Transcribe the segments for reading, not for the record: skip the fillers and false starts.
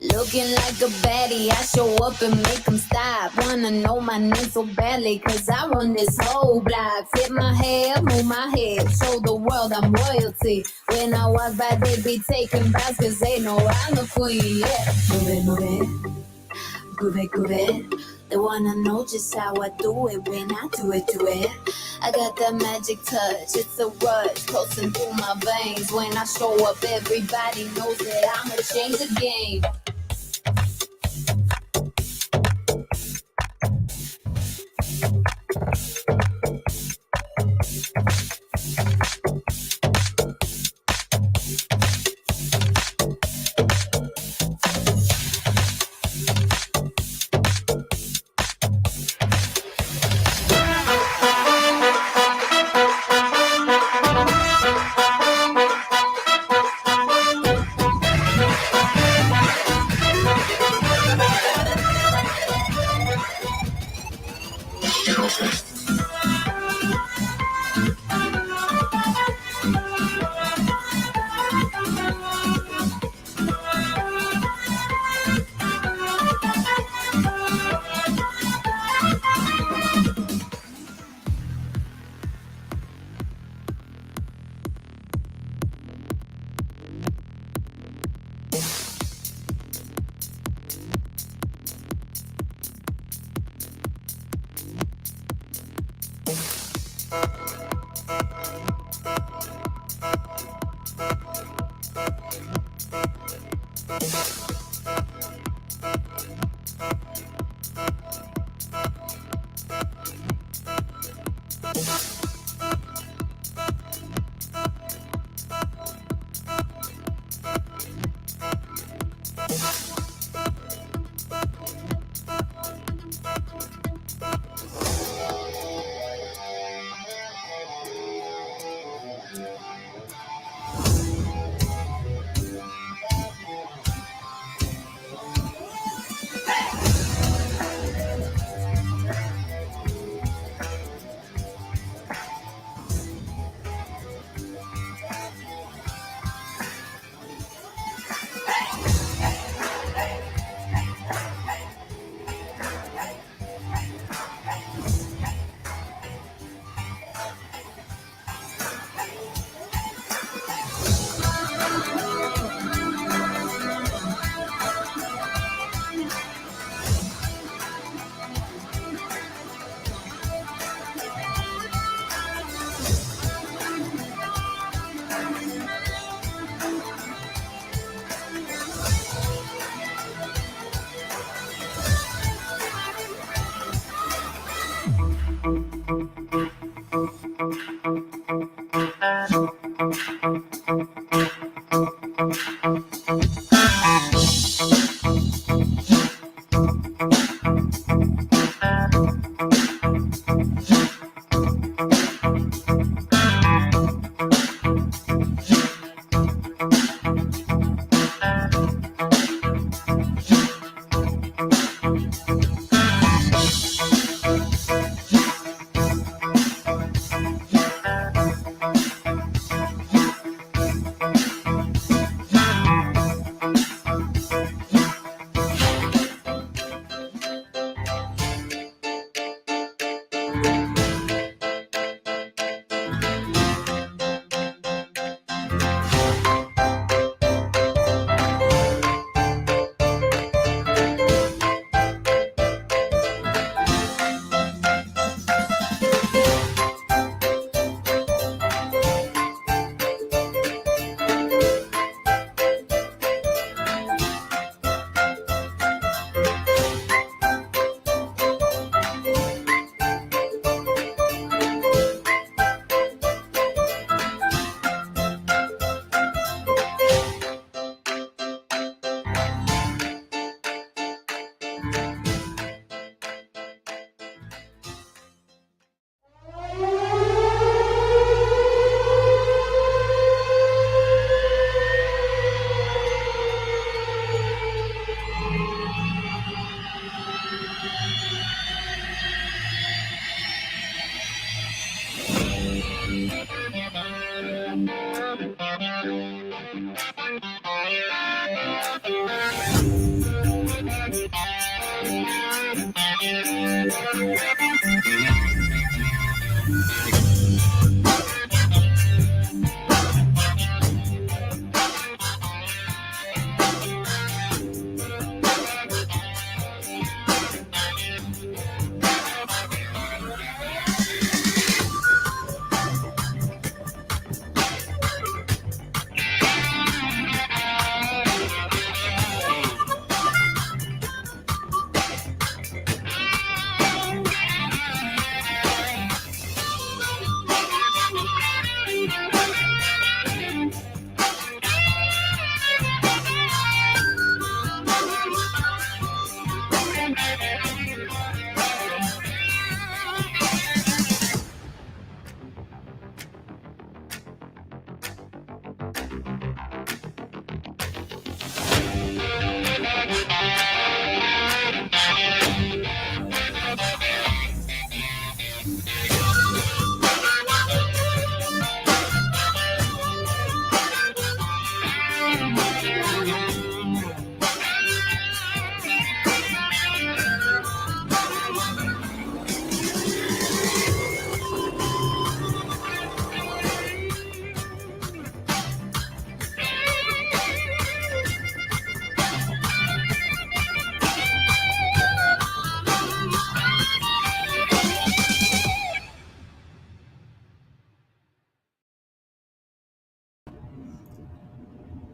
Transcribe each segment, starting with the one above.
Looking like a baddie, I show up and make them stop. Wanna know my name so badly, cause I run this whole block. Flip my hair, move my head, show the world I'm royalty. When I walk by, they be taking bows, cause they know I'm the queen, yeah. Move it, move it, groove it, groove it. They wanna know just how I do it when I do it, do it. I got that magic touch, it's a rush coursing through my veins. When I show up, everybody knows that I'ma change the game.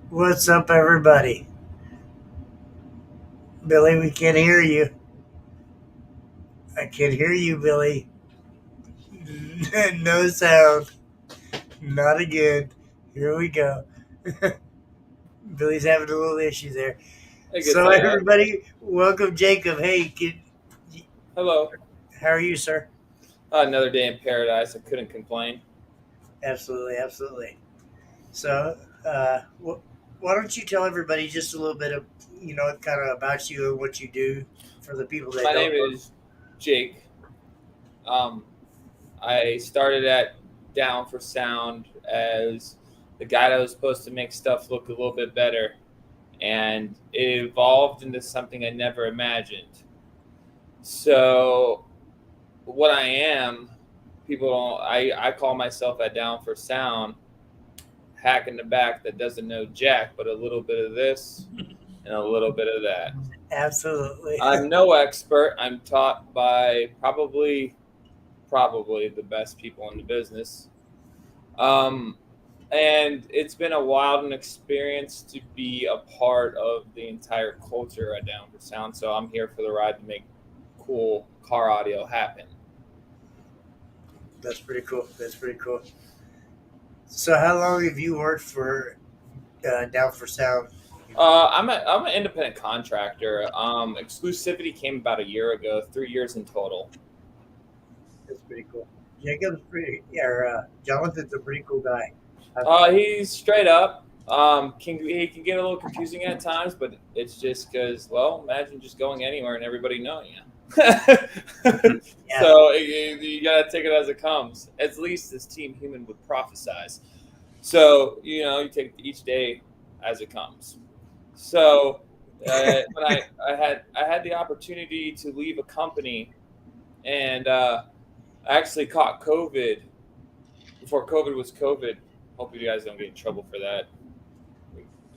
What's up, everybody? Billy, we can't hear you. I can't hear you, Billy. No sound. Not again. Here we go. Billy's having a little issue there. So, everybody, welcome, Jacob. Hey, hello. How are you, sir? Another day in paradise. I couldn't complain. Absolutely. So, why don't you tell everybody just a little bit of, kind of about you and what you do for the people that My don't know? name is Jake. I started at Down4Sound as the guy that was supposed to make stuff look a little bit better, and it evolved into something I never imagined. So what I am, people don't, I call myself at Down4Sound hack in the back that doesn't know jack, but a little bit of this and a little bit of that. Absolutely. I'm no expert. I'm taught by probably the best people in the business. And it's been a wild experience to be a part of the entire culture at Down4Sound. So I'm here for the ride to make cool car audio happen. That's pretty cool. So how long have you worked for Down4Sound? I'm an independent contractor. Exclusivity came about a year ago, 3 years in total. That's pretty cool. Jacob's Jonathan's a pretty cool guy. He's straight up. He can get a little confusing at times, but it's just because, well, imagine just going anywhere and everybody knowing you. Yeah. So you gotta take it as it comes. At least this Team Human would prophesize. So you take each day as it comes. So when I had the opportunity to leave a company, and I actually caught COVID before COVID was COVID. Hope you guys don't get in trouble for that.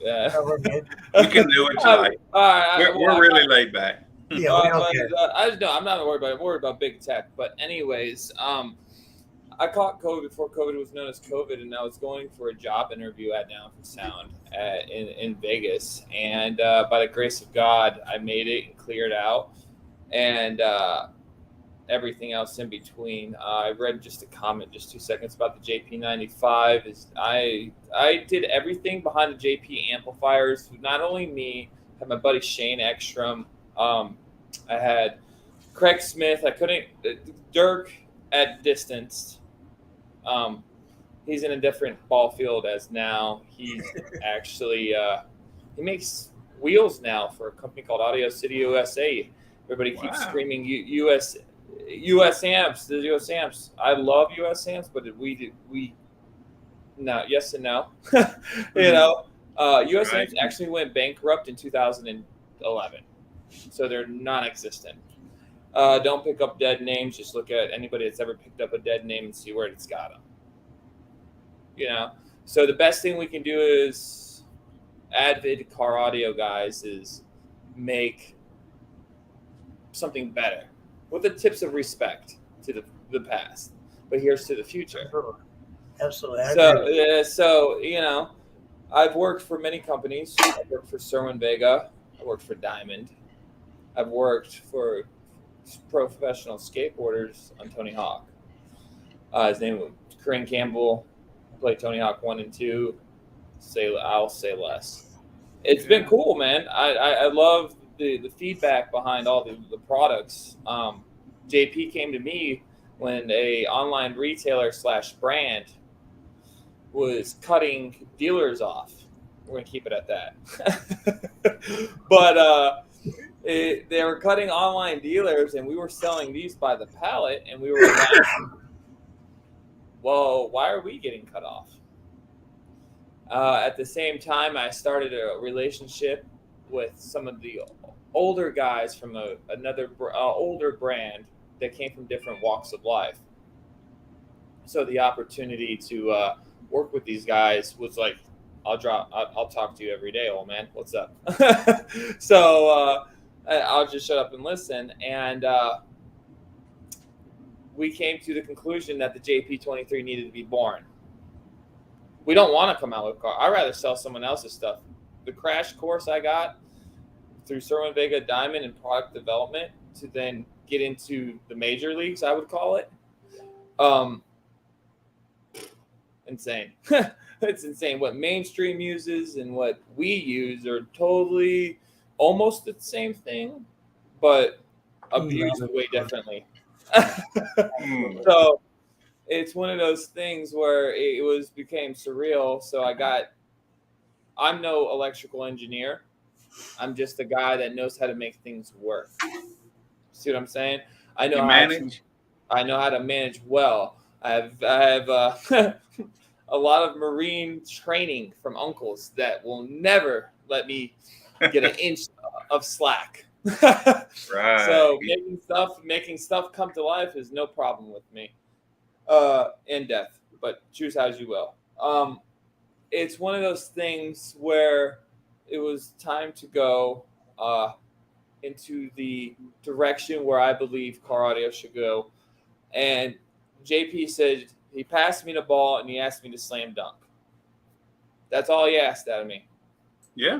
We're good. You can do what you like. We're really laid back. Yeah, we don't care. I'm not worried about it. I'm worried about big tech. But anyways, I caught COVID before COVID was known as COVID, and I was going for a job interview at Down4Sound in Vegas. And by the grace of God, I made it and cleared out. And everything else in between. I read just a comment, just 2 seconds, about the JP95. I did everything behind the JP amplifiers. Not only me, I had my buddy Shane Ekstrom. I had Craig Smith. Dirk at distance. He's in a different ball field as now. He's actually he makes wheels now for a company called Audio City USA. Everybody keeps screaming US amps, the US amps. I love US amps, but no, yes and no. US amps actually went bankrupt in 2011, so they're non-existent. Don't pick up dead names. Just look at anybody that's ever picked up a dead name and see where it's got them. So the best thing we can do is Advid car audio guys is make something better with the tips of respect to the past, but here's to the future. Absolutely. So I've worked for many companies. I've worked for Sherwin Vega. I worked for Diamond. I've worked for professional skateboarders on Tony Hawk. His name was Corinne Campbell. Played Tony Hawk 1 and 2. I'll say less. It's been cool, man. I love the feedback behind all the products. JP came to me when a online retailer / brand was cutting dealers off. We're going to keep it at that. But they were cutting online dealers, and we were selling these by the pallet, and we were like, well, why are we getting cut off? At the same time, I started a relationship with some of the older guys from another older brand that came from different walks of life. So the opportunity to work with these guys was like, I'll talk to you every day, old man. What's up? So I'll just shut up and listen. And we came to the conclusion that the JP23 needed to be born. We don't want to come out with a car. I'd rather sell someone else's stuff. The crash course I got through Sherwin Vega Diamond and product development to then get into the major leagues, I would call it. Insane. It's insane. What mainstream uses and what we use are totally almost the same thing, but abused way differently. So it's one of those things where it became surreal. So I'm no electrical engineer. I'm just a guy that knows how to make things work. See what I'm saying? I know how to manage well. I have a lot of Marine training from uncles that will never let me get an inch of slack. Right. So making stuff come to life is no problem with me. In depth, but choose as you will. It's one of those things where it was time to go into the direction where I believe car audio should go. And JP said he passed me the ball and he asked me to slam dunk. That's all he asked out of me. Yeah.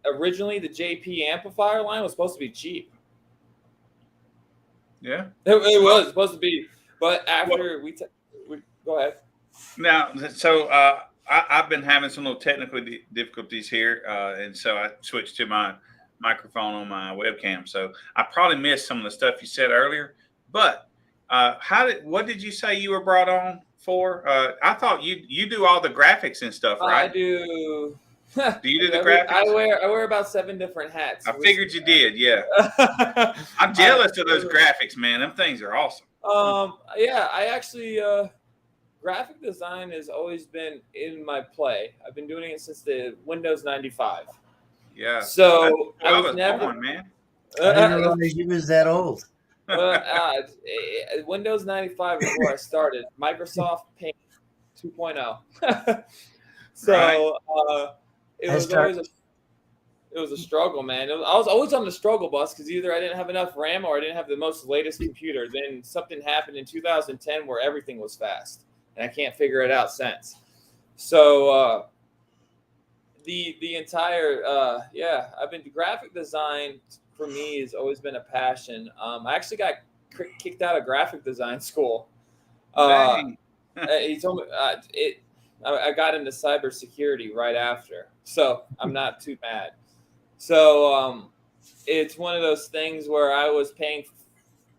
Originally, the JP amplifier line was supposed to be cheap. Yeah. It was supposed to be. But after we go ahead. Now, so I've been having some little technical difficulties here, and so I switched to my microphone on my webcam. So I probably missed some of the stuff you said earlier. But what did you say you were brought on for? I thought you do all the graphics and stuff, right? I do. Do you do the graphics? I wear about 7 different hats. I figured you did. Yeah. I'm jealous of those graphics, man. Them things are awesome. Yeah, I actually graphic design has always been in my play. I've been doing it since the Windows 95. Yeah. So I was never born, man. I didn't realize you was that old. Windows 95 is where I started. Microsoft Paint 2.0. So it was a struggle, man. I was always on the struggle bus because either I didn't have enough RAM or I didn't have the most latest computer. Then something happened in 2010 where everything was fast, and I can't figure it out since. So the entire I've been graphic design for me has always been a passion. I actually got kicked out of graphic design school. He told me I got into cybersecurity right after, so I'm not too mad. So it's one of those things where I was paying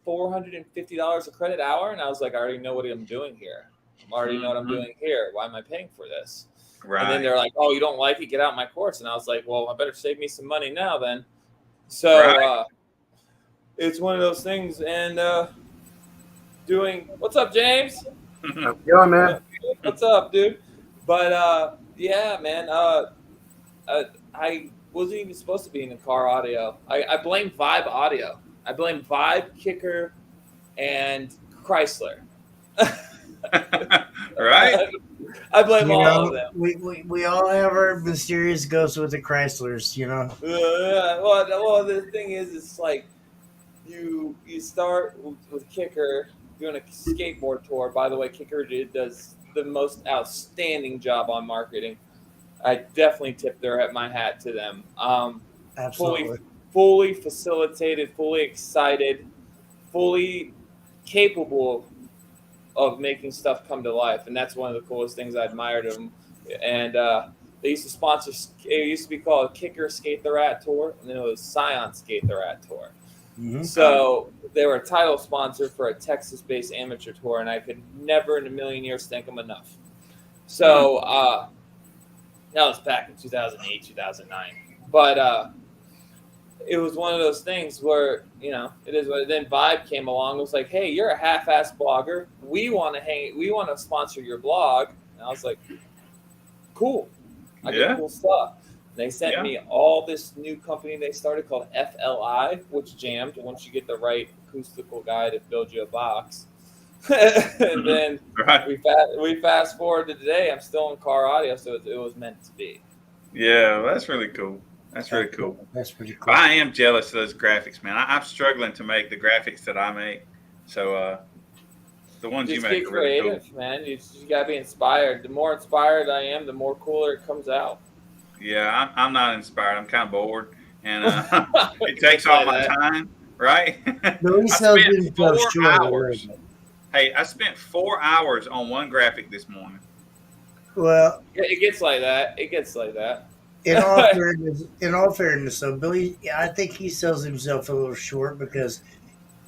$450 a credit hour, and I was like, I already know what I'm doing here. I already know what I'm doing here. Why am I paying for this? Right. And then they're like, oh, you don't like it? Get out of my course. And I was like, well, I better save me some money now then. So it's one of those things. And what's up, James? How's it going, man? What's up, dude? But yeah, man, I wasn't even supposed to be in the car audio. I blame Vibe Audio. I blame Vibe, Kicker, and Chrysler. Right? I blame all of them. We all have our mysterious ghosts with the Chryslers, you know. Well, the thing is, it's like you start with Kicker doing a skateboard tour. By the way, Kicker does the most outstanding job on marketing. I definitely tip my hat to them. Absolutely. Fully facilitated, fully excited, fully capable of making stuff come to life, and that's one of the coolest things I admired them. And they used to sponsor. It used to be called Kicker Skate the Rat Tour, and then it was Scion Skate the Rat Tour. Mm-hmm. So they were a title sponsor for a Texas-based amateur tour, and I could never in a million years thank them enough. So that was back in 2008, 2009. But it was one of those things where, you know, it is what. Then Vibe came along. It was like, hey, you're a half-ass blogger. We want to sponsor your blog. And I was like, cool. I get cool stuff. They sent me all this new company they started called FLI, which jammed once you get the right acoustical guy to build you a box. And then we fast forward to today. I'm still in car audio, so it was meant to be. Yeah, that's really cool. That's really cool. That's pretty cool. I am jealous of those graphics, man. I'm struggling to make the graphics that I make. So the ones Just you make are really creative, cool. man. You gotta be inspired. The more inspired I am, the more cooler it comes out. Yeah, I'm not inspired. I'm kind of bored, and it takes all my time, right? No, he sells himself 4 short. hours. Hey, I spent 4 hours on one graphic this morning. Well, it gets like that. It gets like that. In all fairness, though, Billy, I think he sells himself a little short because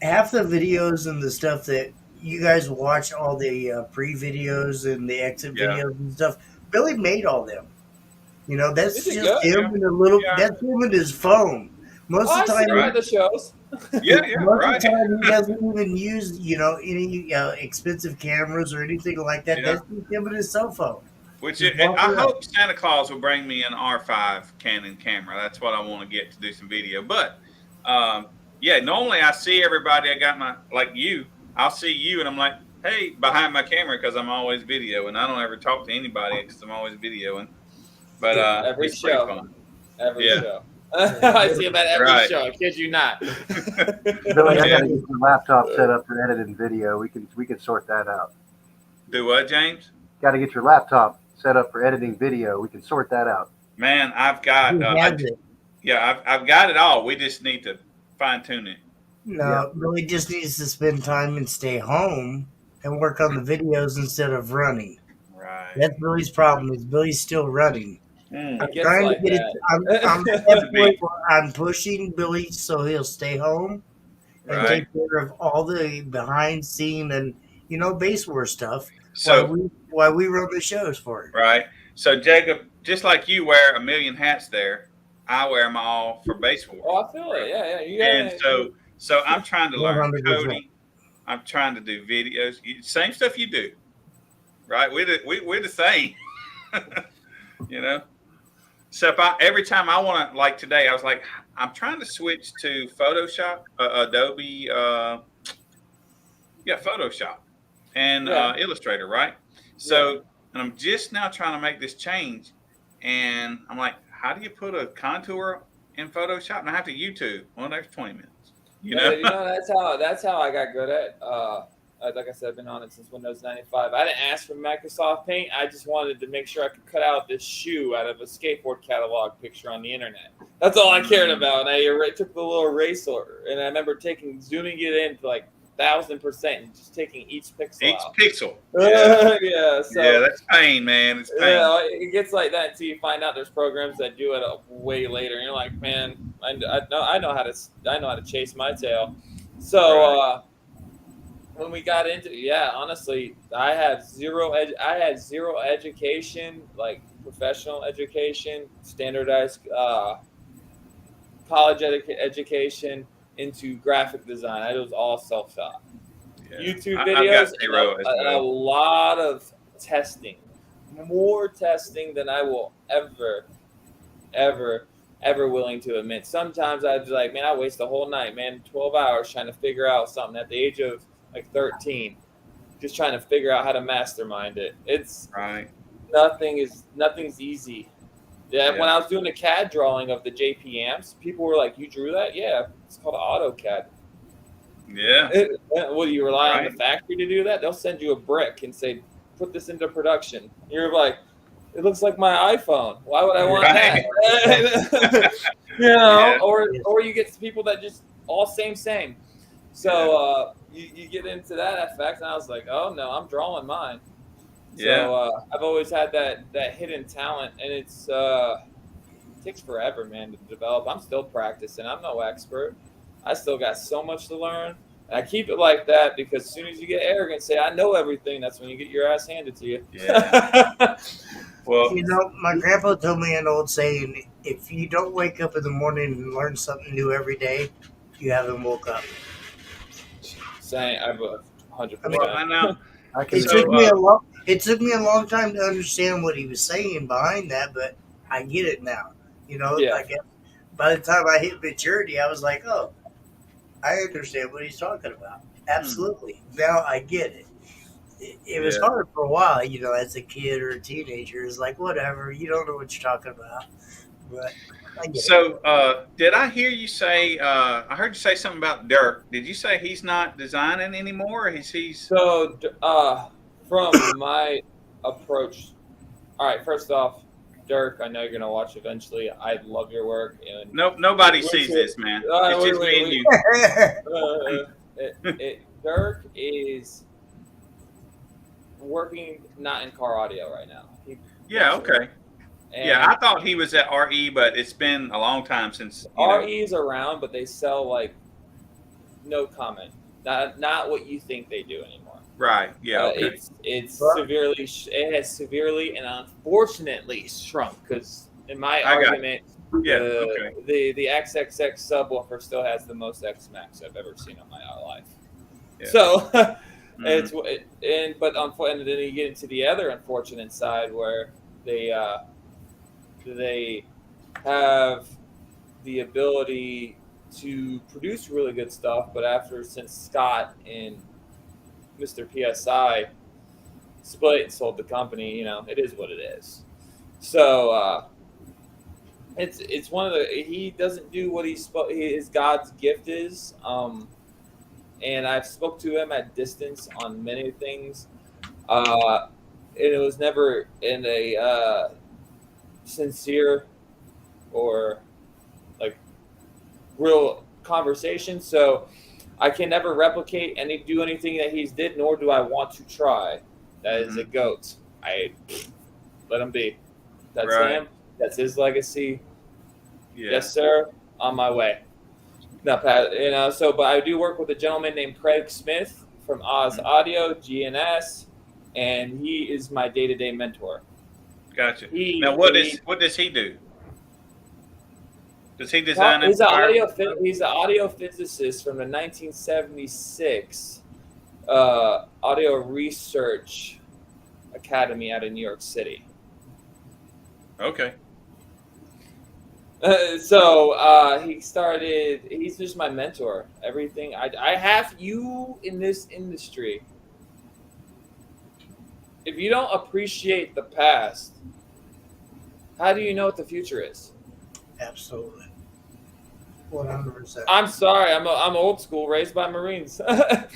half the videos and the stuff that you guys watch, all the pre-videos and the exit videos and stuff, Billy made all them. You know, that's just him and a little. That's him and his phone. Most of the time, the shows. Most of the time, he doesn't even use any expensive cameras or anything like that. That's just him and his cell phone. I hope Santa Claus will bring me an R5 Canon camera. That's what I want to get to do some video. But normally I see everybody. I got I'll see you and I'm like, hey, behind my camera because I'm always videoing. I don't ever talk to anybody because I'm always videoing. But every show. Every show. I see about every show. I kid you not. Billy, I gotta get your laptop set up for editing video. We can sort that out. Do what, James? Got to get your laptop set up for editing video. We can sort that out. Man, I've got I've got it all. We just need to fine tune it. No, Billy just needs to spend time and stay home and work on the videos instead of running. Right. That's Billy's problem. Is Billy's still running? I'm trying to get it. I'm pushing Billy so he'll stay home and take care of all the behind scene and base war stuff. So while we run the shows for it. Right. So Jacob, just like you wear a million hats there, I wear them all for base war. Oh, I feel it. Yeah. And so I'm trying to learn 100%. coding. I'm trying to do videos. Same stuff you do, right? We're the same. So every time I want to, like today, I was like, I'm trying to switch to Photoshop, Adobe, Photoshop, and Illustrator, right? So, and I'm just now trying to make this change, and I'm like, how do you put a contour in Photoshop? And I have to YouTube. Well, there's 20 minutes. That's how I got good at. Like I said, I've been on it since Windows 95. I didn't ask for Microsoft Paint. I just wanted to make sure I could cut out this shoe out of a skateboard catalog picture on the internet. That's all I cared about. And I took the little eraser, and I remember zooming it in to like 1,000% and just taking each pixel out. Pixel. That's pain, man. It's pain. Yeah, it gets like that until you find out there's programs that do it way later. And you're like, man, I know how to chase my tail. So when we got into honestly, I had zero education, like professional education, standardized college education into graphic design. I was all self-taught. YouTube videos and a lot of testing, more testing than I will ever ever willing to admit. Sometimes I'd be like, man, I waste the whole night, man, 12 hours trying to figure out something at the age of like 13, just trying to figure out how to mastermind it. It's Right. nothing's easy. Yeah, when I was doing the CAD drawing of the JP amps, people were like, "You drew that?" Yeah, it's called AutoCAD. Yeah. Will you rely on the factory to do that? They'll send you a brick and say, "Put this into production." You're like, "It looks like my iPhone. Why would I want that?" Or you get people that just all same. So you get into that effect, and I was like, "Oh no, I'm drawing mine." So I've always had that hidden talent, and it takes forever, man, to develop. I'm still practicing. I'm no expert. I still got so much to learn. And I keep it like that because as soon as you get arrogant and say, I know everything, that's when you get your ass handed to you. Yeah. Well, my grandpa told me an old saying, if you don't wake up in the morning and learn something new every day, you haven't woke up. Saying I've 100%. I know. It took me a long time to understand what he was saying behind that, but I get it now. I guess by the time I hit maturity, I was like, oh, I understand what he's talking about. Absolutely. Now I get it. It was hard for a while, as a kid or a teenager. It's like, whatever, you don't know what you're talking about. But I get it. Did I hear you say, I heard you say something about Dirk. Did you say he's not designing anymore? Or he's... So, from my approach, all right, first off, Dirk, I know you're going to watch eventually. I love your work. And nobody sees this, man. It's just me and you. Dirk is working not in car audio right now. Okay. And I thought he was at RE, but it's been a long time since. RE is around, but they sell like no comment. Not what you think they do anymore. Right. Yeah. Okay. It has severely and unfortunately shrunk because in my argument, the XXX subwoofer still has the most X Max I've ever seen in my life. Yeah. So but unfortunately, then you get into the other unfortunate side where they have the ability to produce really good stuff, but since Scott and Mr. PSI split and sold the company, it is what it is. So it's one of he doesn't do what his God's gift is. And I've spoke to him at distance on many things. And it was never in a sincere or like real conversation. So I can never replicate do anything that he's did, nor do I want to try. That is a goat. I let him be. That's him. That's his legacy. Yeah. Yes, sir. On my way. Now, but I do work with a gentleman named Craig Smith from Oz Audio, GNS, and he is my day-to-day mentor. Gotcha. What does he do? Does he design? He's an audio physicist from the 1976 Audio Research Academy out of New York City. Okay. He's just my mentor. Everything I have you in this industry. If you don't appreciate the past, how do you know what the future is? Absolutely. 100%. I'm sorry. I'm old school, raised by Marines.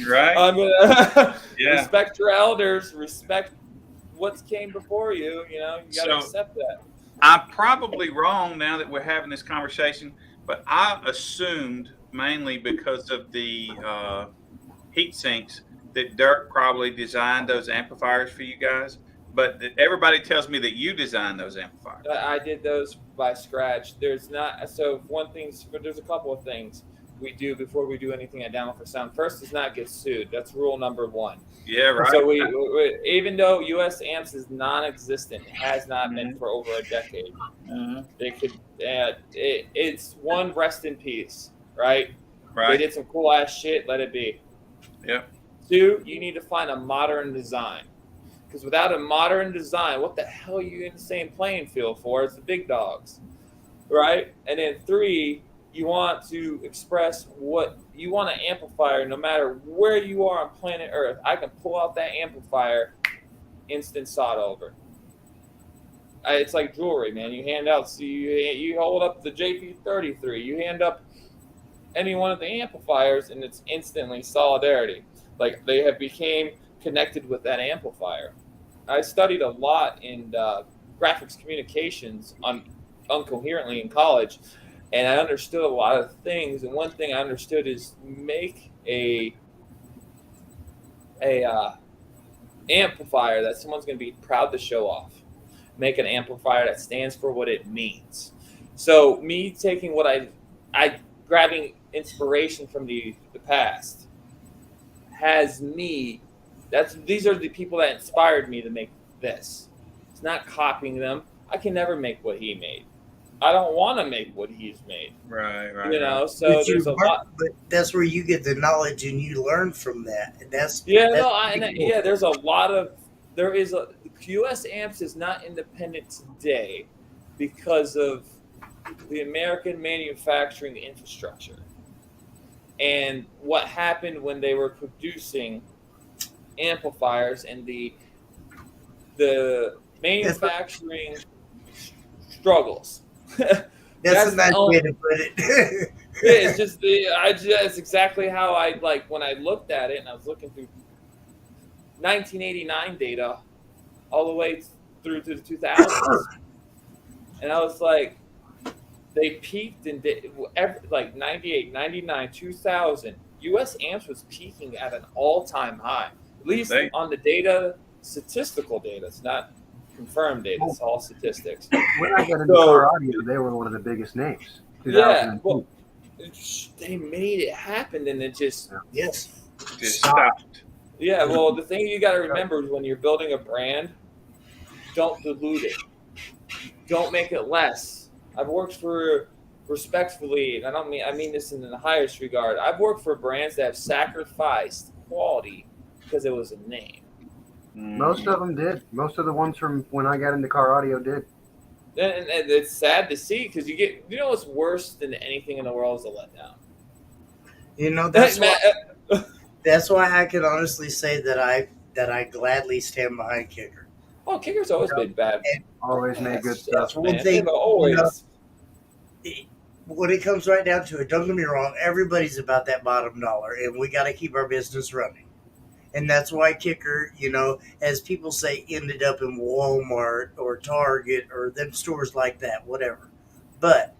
Right. I'm gonna respect your elders, respect what came before you. You gotta accept that. I'm probably wrong now that we're having this conversation, but I assumed mainly because of the heat sinks that Dirk probably designed those amplifiers for you guys. But everybody tells me that you designed those amplifiers. I did those by scratch. There's a couple of things we do before we do anything at Down4Sound. First is not get sued. That's rule number one. Yeah, right. So we even though US Amps is non-existent, it has not been for over a decade. It's one, rest in peace, right? Right. They did some cool ass shit. Let it be. Yeah. Two, you need to find a modern design. Because without a modern design, what the hell are you in the same playing field for? It's the big dogs. right? And then 3, you want to express what you want an amplifier no matter where you are on planet Earth. I can pull out that amplifier, instant sawed over. It's like jewelry, man. You hand out, so you hold up the JP33, you hand up any one of the amplifiers, and it's instantly solidarity. Like they have became connected with that amplifier. I studied a lot in graphics communications uncoherently in college, and I understood a lot of things. And one thing I understood is make a amplifier that someone's going to be proud to show off. Make an amplifier that stands for what it means. So me taking what I grabbing inspiration from the past has me. These are the people that inspired me to make this. It's not copying them. I can never make what he made. I don't want to make what he's made. Right. You know, so But there's a lot. But that's where you get the knowledge and you learn from that. And there's a lot of US Amps is not independent today because of the American manufacturing infrastructure and what happened when they were producing amplifiers and the manufacturing struggles. That's a nice way to put it. It's just that's exactly how I like when I looked at it, and I was looking through 1989 data all the way through to the 2000s, and I was like, they peaked in like 98, 99, 2000. US Amps was peaking at an all-time high, at least on the data, statistical data. It's not confirmed data. It's all statistics. When I got into car audio, they were one of the biggest names. Yeah, well, they made it happen, and it just stopped. Yeah, well, the thing you got to remember is when you're building a brand, don't dilute it. Don't make it less. I've worked for, respectfully, and I mean this in the highest regard. I've worked for brands that have sacrificed quality because it was a name. Most of them did. Most of the ones from when I got into car audio did. And it's sad to see because you know what's worse than anything in the world is a letdown. You know, that's why I can honestly say that I gladly stand behind Kicker. Oh, Kicker's always been bad. Always made good stuff. One thing, always. When it comes right down to it, don't get me wrong, everybody's about that bottom dollar, and we got to keep our business running. And that's why Kicker, you know, as people say, ended up in Walmart or Target or them stores like that, whatever. But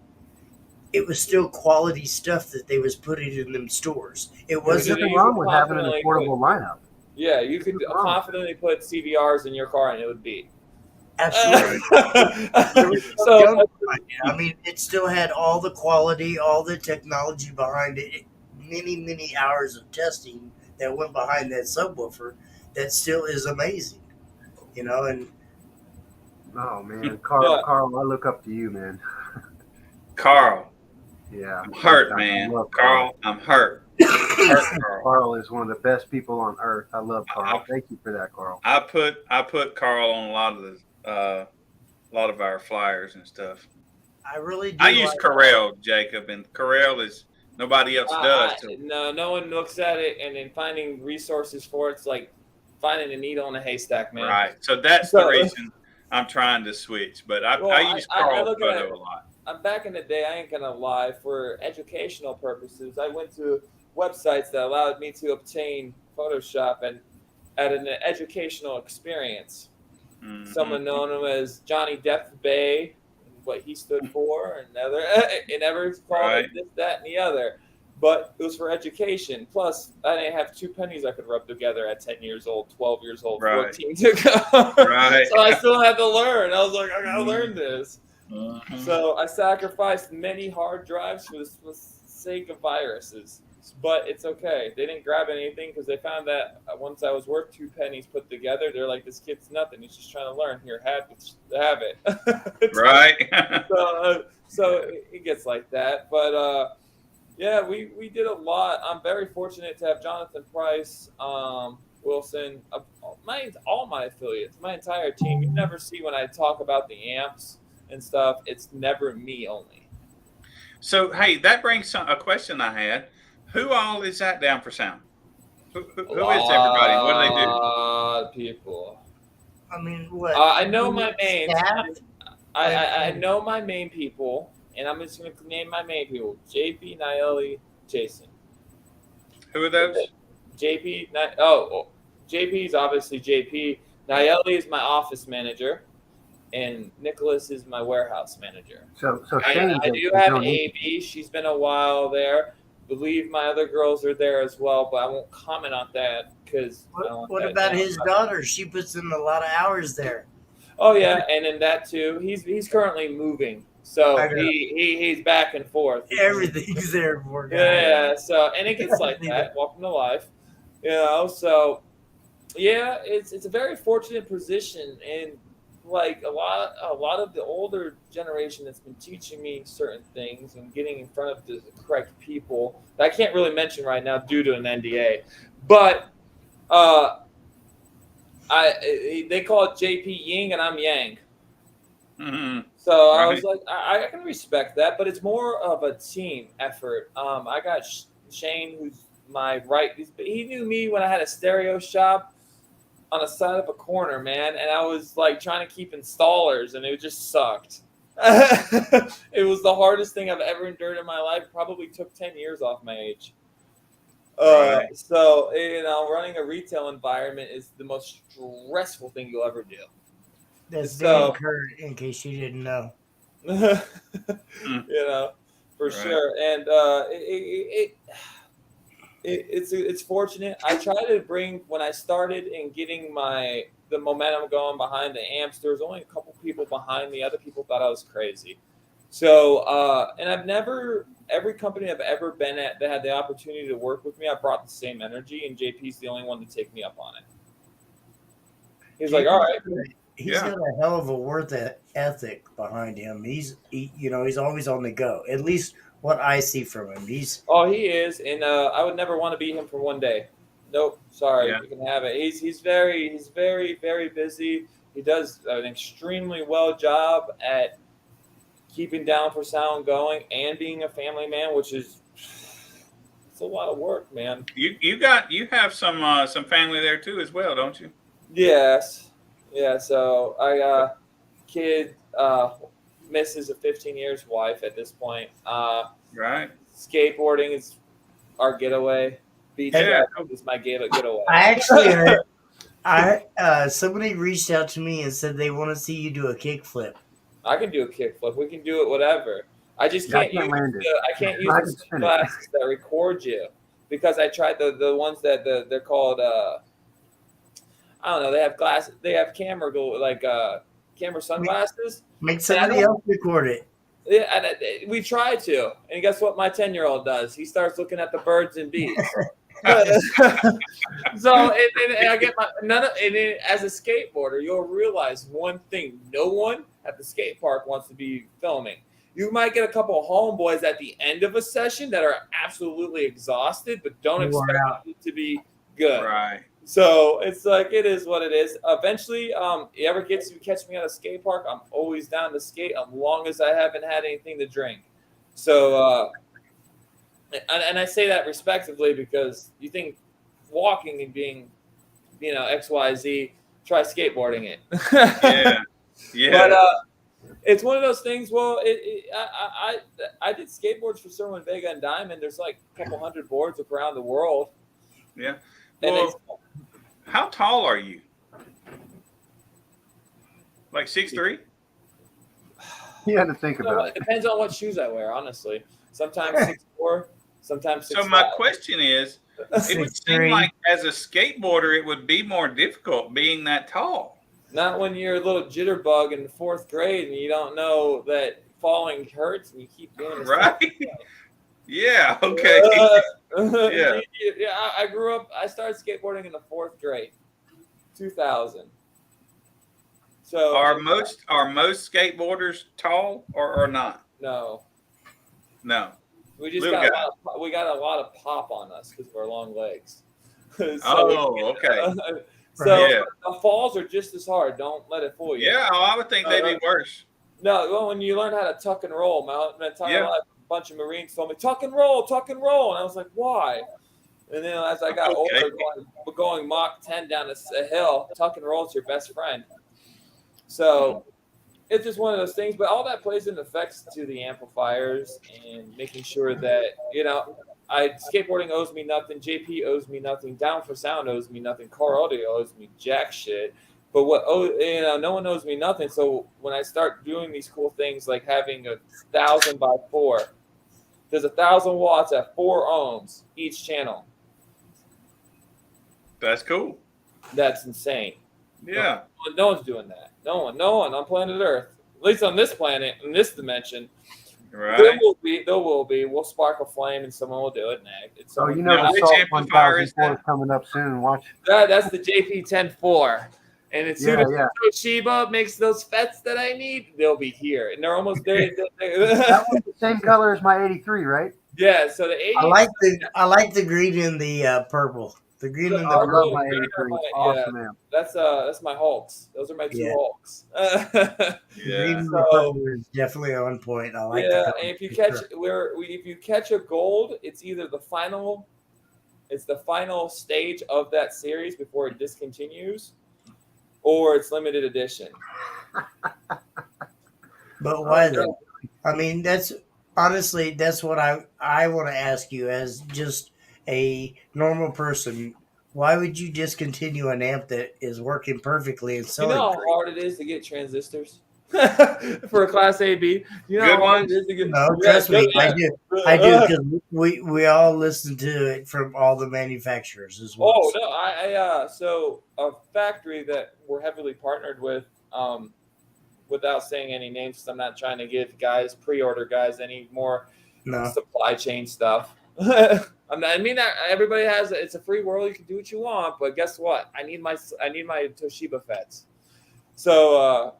it was still quality stuff that they was putting in them stores. It wasn't nothing wrong with having an affordable lineup. Yeah, you could confidently put CVRs in your car and it would beat. Absolutely. I mean, it still had all the quality, all the technology behind it, many, many hours of testing that went behind that subwoofer that still is amazing, you know. And oh man, Carl, I look up to you, man. Carl, yeah, I'm hurt, man. Carl, I'm hurt. Carl is one of the best people on earth. I love Carl. Thank you for that, Carl. I put Carl on a lot of our flyers and stuff. I really do. I use Corel, Jacob, and Corel is nobody else does. No one looks at it, and then finding resources for it's like finding a needle in a haystack, man. Right. So that's the reason I'm trying to switch. But I use Carl Photo a lot. I'm back in the day. I ain't gonna lie. For educational purposes, I went to websites that allowed me to obtain Photoshop and at an educational experience. Mm-hmm. Someone known him as Johnny Depp Bay, what he stood for, and never called it this, that, and the other. But it was for education. Plus, I didn't have 2 pennies I could rub together at 10 years old, 12 years old, 14 to go. Right. So I still had to learn. I was like, I gotta learn this. Mm-hmm. So I sacrificed many hard drives for the sake of viruses. But it's okay. They didn't grab anything because they found that once I was worth 2 pennies put together, they're like, this kid's nothing. He's just trying to learn. Here, have it. Right. So it gets like that. But yeah, we did a lot. I'm very fortunate to have Jonathan Price, Wilson, all my affiliates, my entire team. You never see when I talk about the amps and stuff, it's never me only. So, hey, that brings a question I had. Who all is that down for sound? A Who is everybody? And what do they do? lot of people. I mean, what? I know my main. Staff? I know my main people, and I'm just going to name my main people: JP, Naeli, Jason. Who are those? JP. JP is obviously JP. Naeli is my office manager, and Nicholas is my warehouse manager. So I Shane, do have an AB. She's been a while there. Believe my other girls are there as well, but I won't comment on that because. What about his daughter? She puts in a lot of hours there. Oh yeah, and in that too, he's currently moving, so he's back and forth. Everything's there for guy. Yeah, so and it gets like that. Welcome to life, So yeah, it's a very fortunate position, and like a lot of the older generation that's been teaching me certain things and getting in front of the correct people that I can't really mention right now due to an NDA, but they call it JP Ying and I'm Yang. Mm-hmm. So I was like, I can respect that, but it's more of a team effort. I got Shane, who's my right. He knew me when I had a stereo shop on the side of a corner, man, and I was like trying to keep installers, and it just sucked. It was the hardest thing I've ever endured in my life. Probably took 10 years off my age. So, running a retail environment is the most stressful thing you'll ever do. That's Dan Kurt, in case you didn't know. For sure. And it's fortunate. I try to bring, when I started in getting the momentum going behind the amps, there was only a couple people behind me. Other people thought I was crazy. So, and every company I've ever been at that had the opportunity to work with me, I brought the same energy, and JP's the only one to take me up on it. He's like, all right. He's got a hell of a work ethic behind him. He's always on the go. At least what I see from him. He is, and I would never want to beat him for one day. Nope, sorry, you can have it. He's very, very busy. He does an extremely well job at keeping Down4Sound going and being a family man, which is it's a lot of work, man. You have some family there too as well, don't you? Yes. Yeah, so I kid misses a 15 years wife at this point. Right. Skateboarding is our getaway. Beach is my getaway. I actually heard somebody reached out to me and said they want to see you do a kickflip. I can do a kickflip. We can do it whatever. I just can't use the glasses that record you because I tried the ones that they're called I don't know. They have glasses. They have camera sunglasses. Make somebody else record it. Yeah, and we try to. And guess what? My 10-year-old does. He starts looking at the birds and bees. So I get as a skateboarder, you'll realize one thing: no one at the skate park wants to be filming. You might get a couple of homeboys at the end of a session that are absolutely exhausted, but don't expect it to be good. Right. So it's like it is what it is. Eventually, you ever get to catch me at a skate park, I'm always down to skate as long as I haven't had anything to drink. So, and I say that respectively because you think walking and being, XYZ, try skateboarding it. Yeah. But it's one of those things. Well, I did skateboards for Sherwin Vega and Diamond. There's like a couple hundred boards around the world. Yeah. Well, how tall are you? Like 6'3"? You had to think about it. It depends on what shoes I wear, honestly. Sometimes 6'4", sometimes 6'5". So my question is, it would seem like as a skateboarder, it would be more difficult being that tall. Not when you're a little jitterbug in the 4th grade and you don't know that falling hurts and you keep doing it. Right. Yeah. Okay. Yeah. I started skateboarding in the 4th grade, 2000. So are most skateboarders tall or not? No. We just got a lot of pop on us because of our long legs. Okay. So the falls are just as hard. Don't let it fool you. Yeah, I would think they'd be worse. No, well, when you learn how to tuck and roll, my entire life, a bunch of Marines told me tuck and roll, and I was like, why? And then as I got older, going Mach 10 down a hill, tuck and roll is your best friend. So it's just one of those things. But all that plays into effects to the amplifiers and making sure that, skateboarding owes me nothing. JP owes me nothing. Down4Sound owes me nothing. Car Audio owes me jack shit. But no one owes me nothing. So when I start doing these cool things like having 1,000x4, there's 1,000 watts at 4 ohms each channel. That's cool. That's insane. Yeah. No one's doing that. No one on planet Earth, at least on this planet, in this dimension. Right. There will be. We'll spark a flame and someone will do it. The Salt 1004 is coming up soon. Watch. That's the JP104. And as soon as Toshiba makes those FETs that I need, they'll be here. And they're almost there. That one's the same color as my 83, right? Yeah, so the 80. I like the green and the purple. The green and the I love purple. my 83. Awesome, man. That's my Hulks. Those are my two Hulks. Green and the purple is definitely on point. I like and if you catch a gold, it's either the final stage of that series before it discontinues, or it's limited edition. But why though? I mean, that's what I want to ask you as just a normal person. Why would you discontinue an amp that is working perfectly and selling? You know how hard it is to get transistors for a Class A/B. You know how hard it is to get. No, trust me, I do because we all listen to it from all the manufacturers as well. Oh no, so a factory that we're heavily partnered with, without saying any names, because I'm not trying to give pre-order guys any more supply chain stuff. Everybody has it's a free world. You can do what you want, but guess what? I need my Toshiba FETs. So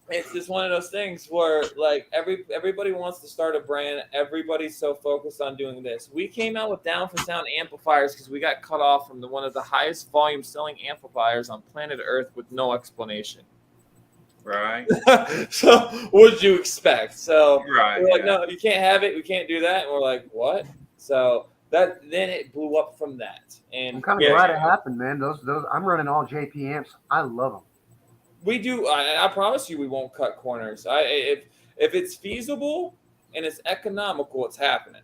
it's just one of those things where like everybody wants to start a brand. Everybody's so focused on doing this. We came out with Down4Sound amplifiers because we got cut off from one of the highest volume selling amplifiers on planet Earth with no explanation. Right. So what did you expect? So right, we're like, no, you can't have it. We can't do that. And we're like, what? So then it blew up from that. And I'm kind of glad it happened, man. Those I'm running all JP amps. I love them. We do. I promise you, we won't cut corners. If it's feasible and it's economical, it's happening.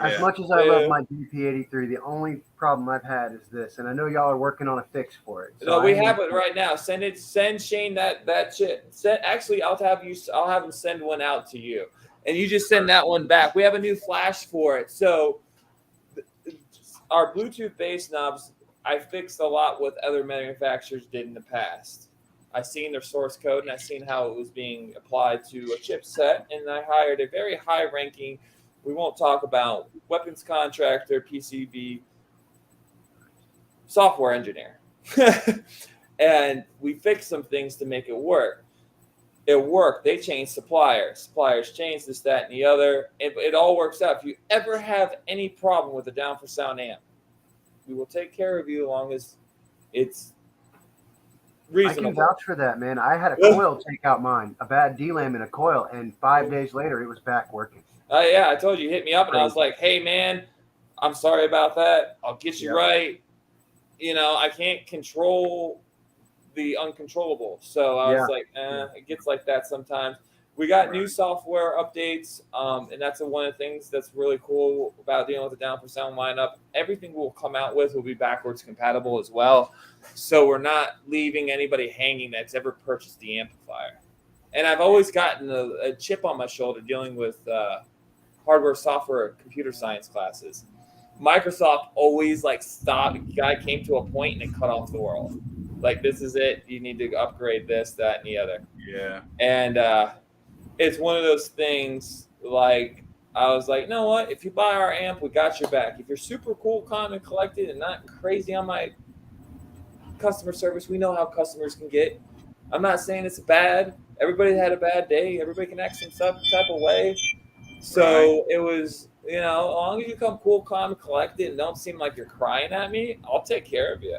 As much as I love my DP83, the only problem I've had is this, and I know y'all are working on a fix for it. So no, we have it right now. Send Shane that shit. Actually, I'll have him send one out to you, and you just send that one back. We have a new flash for it. So our Bluetooth bass knobs, I fixed a lot what other manufacturers did in the past. I seen their source code and I seen how it was being applied to a chipset, and I hired a very high-ranking. We won't talk about weapons contractor, PCB, software engineer. And we fixed some things to make it work. It worked. They changed suppliers. Suppliers changed this, that, and the other. It all works out. If you ever have any problem with a Down4Sound amp, we will take care of you as long as it's reasonable. I can vouch for that, man. I had a coil take out mine, a bad DLAM in a coil, and 5 days later it was back working. I told you, hit me up, and I was like, hey, man, I'm sorry about that. I'll get you right. I can't control the uncontrollable. So I was like, it gets like that sometimes. We got new software updates, and that's one of the things that's really cool about dealing with the Down4Sound lineup. Everything we'll come out with will be backwards compatible as well. So we're not leaving anybody hanging that's ever purchased the amplifier. And I've always gotten a chip on my shoulder dealing with hardware, software, computer science classes. Microsoft always stopped. Guy came to a point and it cut off the world. Like, this is it. You need to upgrade this, that, and the other. Yeah. And it's one of those things. Like, I was like, you know what? If you buy our amp, we got your back. If you're super cool, calm, and collected, and not crazy on my customer service, we know how customers can get. I'm not saying it's bad. Everybody had a bad day. Everybody can act some type of way. So it was, as long as you come cool, calm, and collected and don't seem like you're crying at me, I'll take care of you.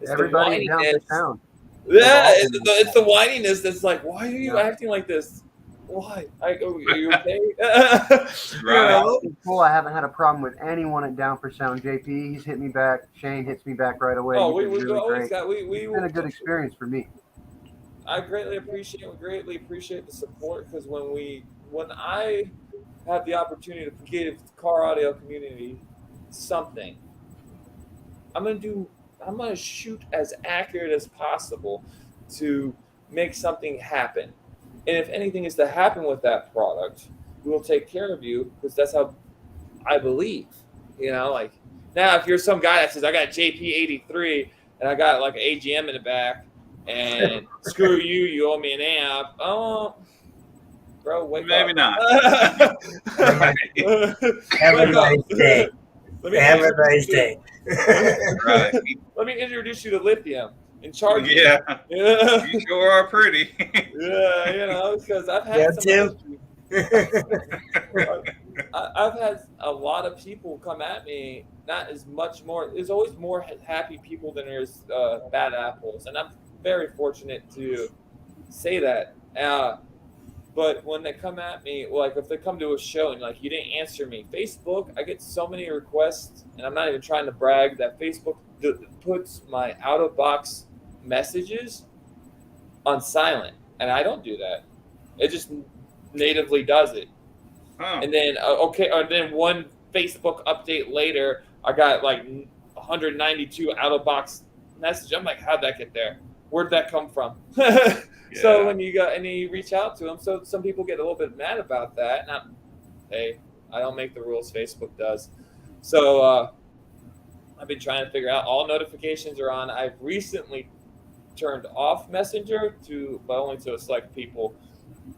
It's everybody Down4Sound. Yeah, it's the whininess that's like, why are you acting like this? Why? Are you okay? Right. It's cool. I haven't had a problem with anyone at Down4Sound. JP, he's hit me back. Shane hits me back right away. Oh, You've been we've really always great. got It's been a good experience for me. I greatly appreciate the support, because when I have the opportunity to give the car audio community something, I'm gonna shoot as accurate as possible to make something happen. And if anything is to happen with that product, we will take care of you, because that's how I believe. Like, now if you're some guy that says I got JP83 and I got like an AGM in the back and screw you, you owe me an amp. Oh, bro, wake Maybe up. not. Have a nice day. Have a nice day. Right. Let me introduce you to lithium and charge you. Yeah. Yeah. You sure are pretty. Yeah, because I've had some. I've had a lot of people come at me. Not as much more. There's always more happy people than there's bad apples, and I'm very fortunate to say that. But when they come at me, like if they come to a show and like you didn't answer me, Facebook, I get so many requests, and I'm not even trying to brag, that Facebook puts my out of box messages on silent, and I don't do that. It just natively does it. Oh. And then then one Facebook update later, I got like 192 out of box messages. I'm like, how'd that get there? Where'd that come from? So when you reach out to them, so some people get a little bit mad about that. Hey, I don't make the rules, Facebook does. So I've been trying to figure out, all notifications are on. I've recently turned off Messenger but only to select people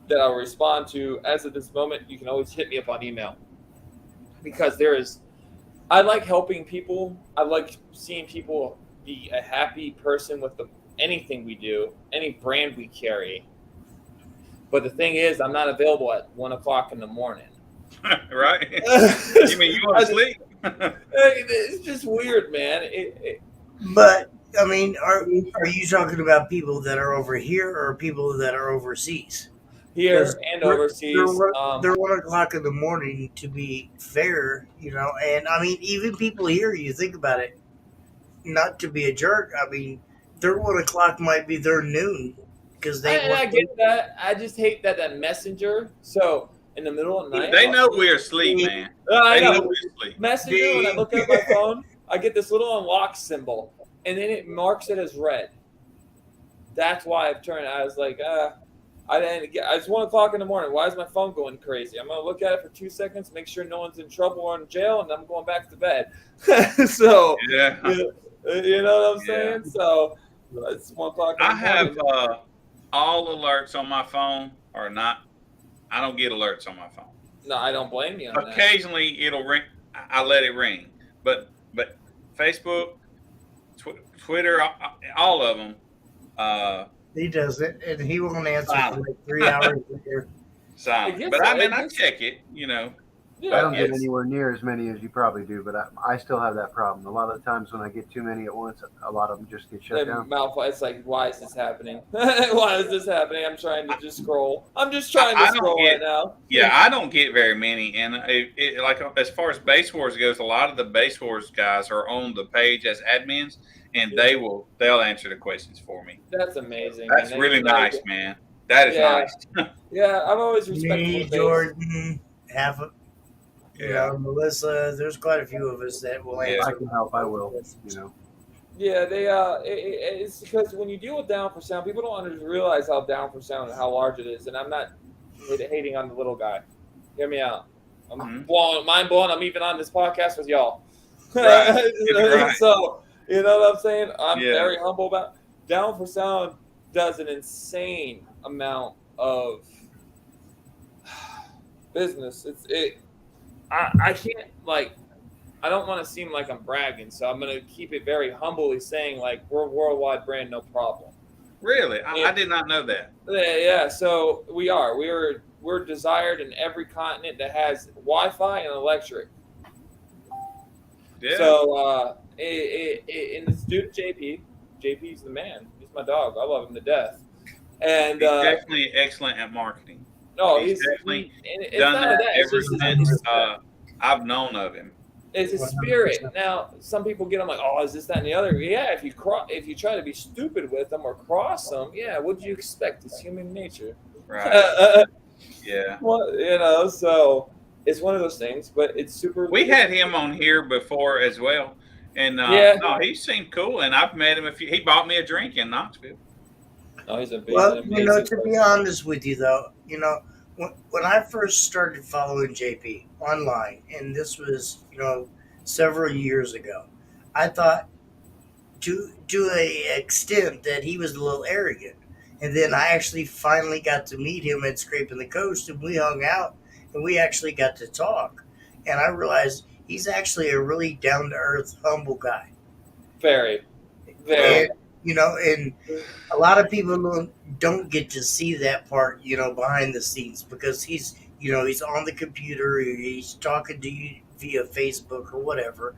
that I'll respond to. As of this moment, you can always hit me up on email, because I like helping people. I like seeing people be a happy person with anything we do, any brand we carry. But the thing is, I'm not available at 1:00 in the morning. Right? You mean you want to sleep? It's just weird, man. But I mean, are you talking about people that are over here or people that are overseas? Here and overseas. They're 1:00 in the morning, to be fair, and I mean, even people here, you think about it, not to be a jerk, I mean, their 1:00 might be their noon, because I get that. I just hate that messenger. So in the middle of the night, they know we're asleep, man. I know. We're asleep. Messenger, when I look at my phone, I get this little unlock symbol, and then it marks it as red. That's why I've turned. I was like, it's 1:00 in the morning. Why is my phone going crazy? I'm gonna look at it for 2 seconds, make sure no one's in trouble or in jail, and I'm going back to bed. So yeah, you know what I'm saying. So it's 1:00. I have all alerts on my phone or not. I don't get alerts on my phone. No, I don't blame you on that. Occasionally it'll ring. I let it ring, but Facebook, Twitter, all of them. He does it, and he won't answer for like 3 hours later. Silent. But I check it, I don't get anywhere near as many as you probably do, but I still have that problem. A lot of the times when I get too many at once, a lot of them just get shut down. It's like, why is this happening? Why is this happening? I'm trying to just scroll. I'm just trying to scroll right now. Yeah, I don't get very many. And like as far as Base Wars goes, a lot of the Base Wars guys are on the page as admins, and they'll answer the questions for me. That's amazing. That's really nice, man. That is nice. Yeah, I'm always respectful. Me, Jordan, Melissa. There's quite a few of us that will answer. If I can help, I will. Yeah, it's because when you deal with Down4Sound, people don't realize how Down4Sound and how large it is. And I'm not hating on the little guy. Hear me out. I'm mind blown. I'm even on this podcast with y'all. Right. Right. So you know what I'm saying? I'm very humble about Down4Sound. Does an insane amount of business. I can't, I don't want to seem like I'm bragging, so I'm going to keep it very humbly saying, we're a worldwide brand, no problem. Really? I did not know that. Yeah, so we are. We're desired in every continent that has Wi-Fi and electric. Yeah. So, and this dude, JP's the man. He's my dog. I love him to death. And He's definitely excellent at marketing. no, He's definitely it's done not that that. It's ever just since I've known of him. it's his spirit. Now, some people get them like, oh, is this, that, and the other? Yeah, if you try to be stupid with them or cross them, yeah, what do you expect? It's human nature. Right. Yeah. Well, so it's one of those things, but it's super. We had him on here before as well. And no, he seemed cool. And I've met him he bought me a drink in Knoxville. No, he's Well, to be honest with you, though, when I first started following JP online, and this was, several years ago, I thought to an extent that he was a little arrogant. And then I actually finally got to meet him at Scraping the Coast, and we hung out, and we actually got to talk. And I realized he's actually a really down-to-earth, humble guy. Very. And, and a lot of people don't get to see that part, behind the scenes, because he's on the computer, he's talking to you via Facebook or whatever,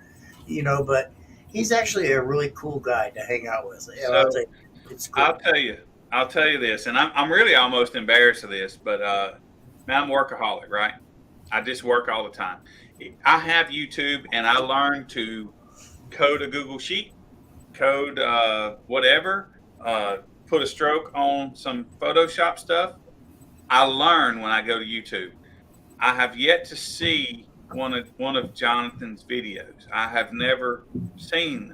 but he's actually a really cool guy to hang out with. And So, I'll tell you, it's cool. I'll tell you this, and I'm really almost embarrassed of this, but man, I'm a workaholic, right? I just work all the time. I have YouTube, and I learned to code a Google Sheet, code whatever, put a stroke on some Photoshop stuff. I learn when I go to YouTube. I have yet to see one of Jonathan's videos. I have never seen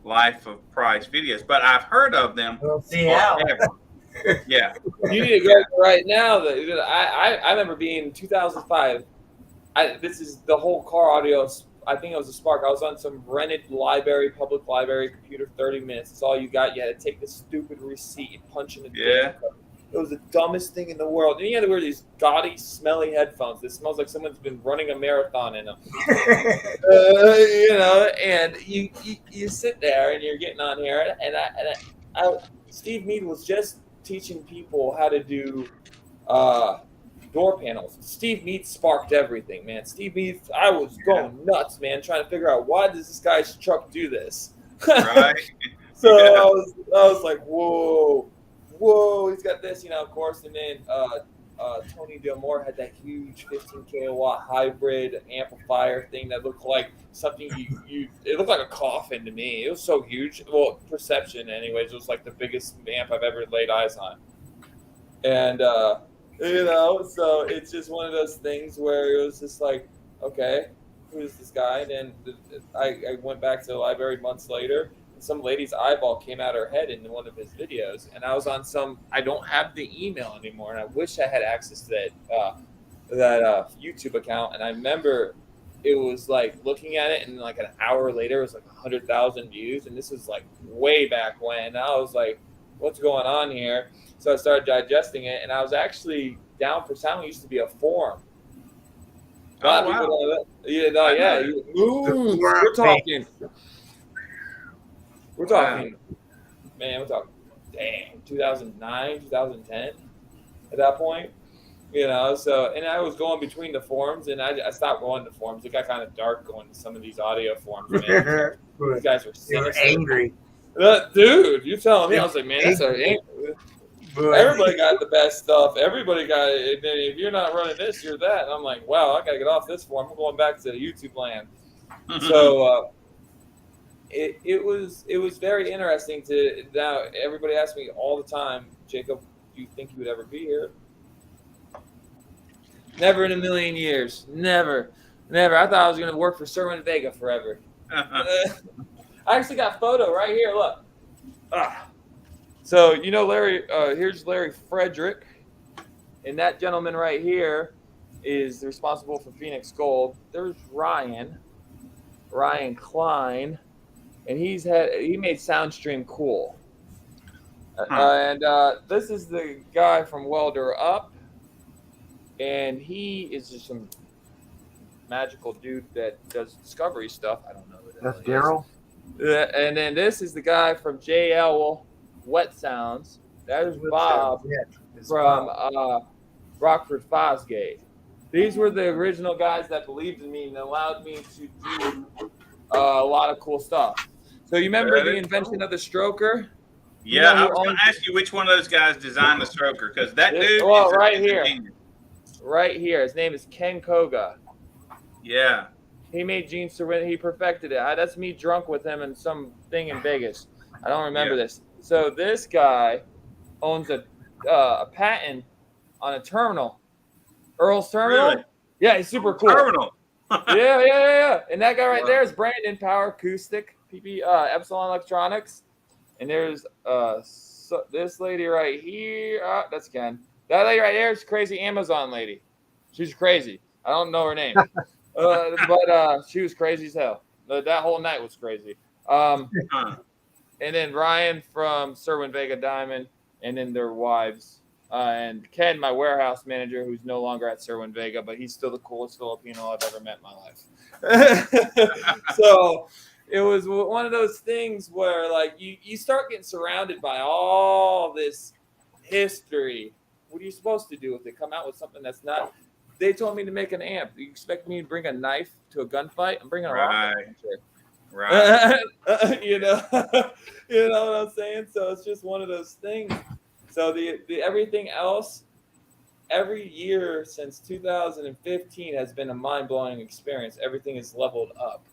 Life of Price videos, but I've heard of them. We'll see how. Yeah. You need to go right now. I remember being 2005. This is the whole car audio. I think it was a Spark. I was on some rented public library computer, 30 minutes. That's all you got. You had to take the stupid receipt and punch in the Yeah. code. It was the dumbest thing in the world. And you had to wear these gaudy, smelly headphones. It smells like someone's been running a marathon in them. And you sit there and you're getting on here. And Steve Mead was just teaching people how to do door panels. Steve Mead sparked everything, man. Steve Mead, I was going nuts, man, trying to figure out why does this guy's truck do this? Right. So I was like, whoa, he's got this, of course. And then Tony Delmore had that huge 15 kilowatt hybrid amplifier thing that looked like something it looked like a coffin to me. It was so huge. Well, perception anyways, it was like the biggest amp I've ever laid eyes on. And so it's just one of those things where it was just like, okay, who's this guy? And then I went back to the library months later, and some lady's eyeball came out her head in one of his videos. And I was on I don't have the email anymore, and I wish I had access to that YouTube account. And I remember it was like looking at it, and like an hour later, it was like 100,000 views. And this was like way back when. And I was like, what's going on here? So I started digesting it, and I was actually Down4Sound used to be a forum. A lot of people know that. We're talking. We're talking. Man, we're talking. Damn, 2009, 2010. At that point, So, and I was going between the forums, and I stopped going to forums. It got kind of dark going to some of these audio forums. Man. These guys were angry. Dude, you telling me? I was like, man, everybody got the best stuff. Everybody got it. If you're not running this, you're that. And I'm like, wow, I got to get off this form. I'm going back to YouTube land. So it was very interesting to now. Everybody asks me all the time, Jacob, do you think you would ever be here? Never in a million years. Never. I thought I was going to work for Sherwin Vega forever. I actually got a photo right here. Look. So, Larry, here's Larry Frederick. And that gentleman right here is responsible for Phoenix Gold. There's Ryan Klein. And he made SoundStream cool. And this is the guy from Welder Up. And he is just some magical dude that does discovery stuff. I don't know who that is. That's Daryl? And then this is the guy from JL Wet Sounds. That is Bob from Rockford Fosgate. These were the original guys that believed in me and allowed me to do a lot of cool stuff. So you remember the invention of the stroker? Yeah, I was going to ask you which one of those guys designed the stroker, because that dude. Well, right here. Right here. His name is Ken Koga. Yeah. He made jeans to win. He perfected it. That's me drunk with him in some thing in Vegas. I don't remember this. So this guy owns a patent on a terminal. Earl's Terminal. Really? Yeah, he's super cool. Terminal. Yeah. And that guy right there is Brandon Power Acoustic, Epsilon Electronics. And there's this lady right here. That's Ken. That lady right there is crazy Amazon lady. She's crazy. I don't know her name. But she was crazy as hell. That whole night was crazy. And then Ryan from Serwin Vega Diamond, and then their wives. And Ken, my warehouse manager, who's no longer at Serwin Vega, but he's still the coolest Filipino I've ever met in my life. So it was one of those things where, like, you start getting surrounded by all this history. What are you supposed to do if they come out with something that's not? They told me to make an amp. You expect me to bring a knife to a gunfight? I'm bringing a rocket launcher. Right. You know what I'm saying? So it's just one of those things. So the everything else, every year since 2015 has been a mind-blowing experience. Everything is leveled up.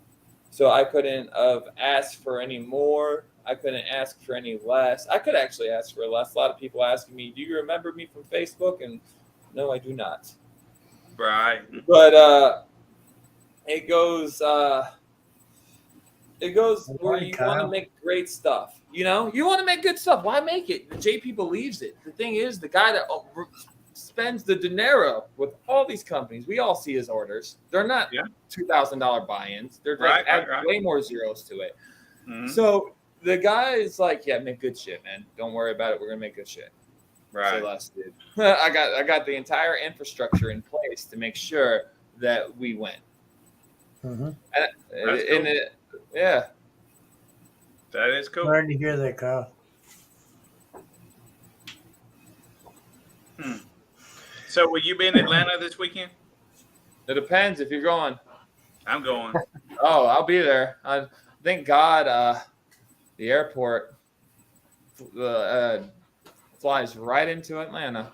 So I couldn't have asked for any more. I couldn't ask for any less. I could actually ask for less. A lot of people asking me, do you remember me from Facebook? And no, I do not. Right. But it goes where you want to make great stuff. You know, you want to make good stuff. Why make it? JP believes it. The thing is, the guy that spends the dinero with all these companies, we all see his orders. They're not $2,000 buy-ins. They're like way more zeros to it. Mm-hmm. So the guy is like, yeah, make good shit, man. Don't worry about it. We're gonna make good shit. Right. So less, dude. I got the entire infrastructure in place to make sure that we win. Mm-hmm. Yeah. That is cool. Glad to hear that, Kyle. So will you be in Atlanta this weekend? It depends if you're going. I'm going. Oh, I'll be there. Thank God the airport flies right into Atlanta.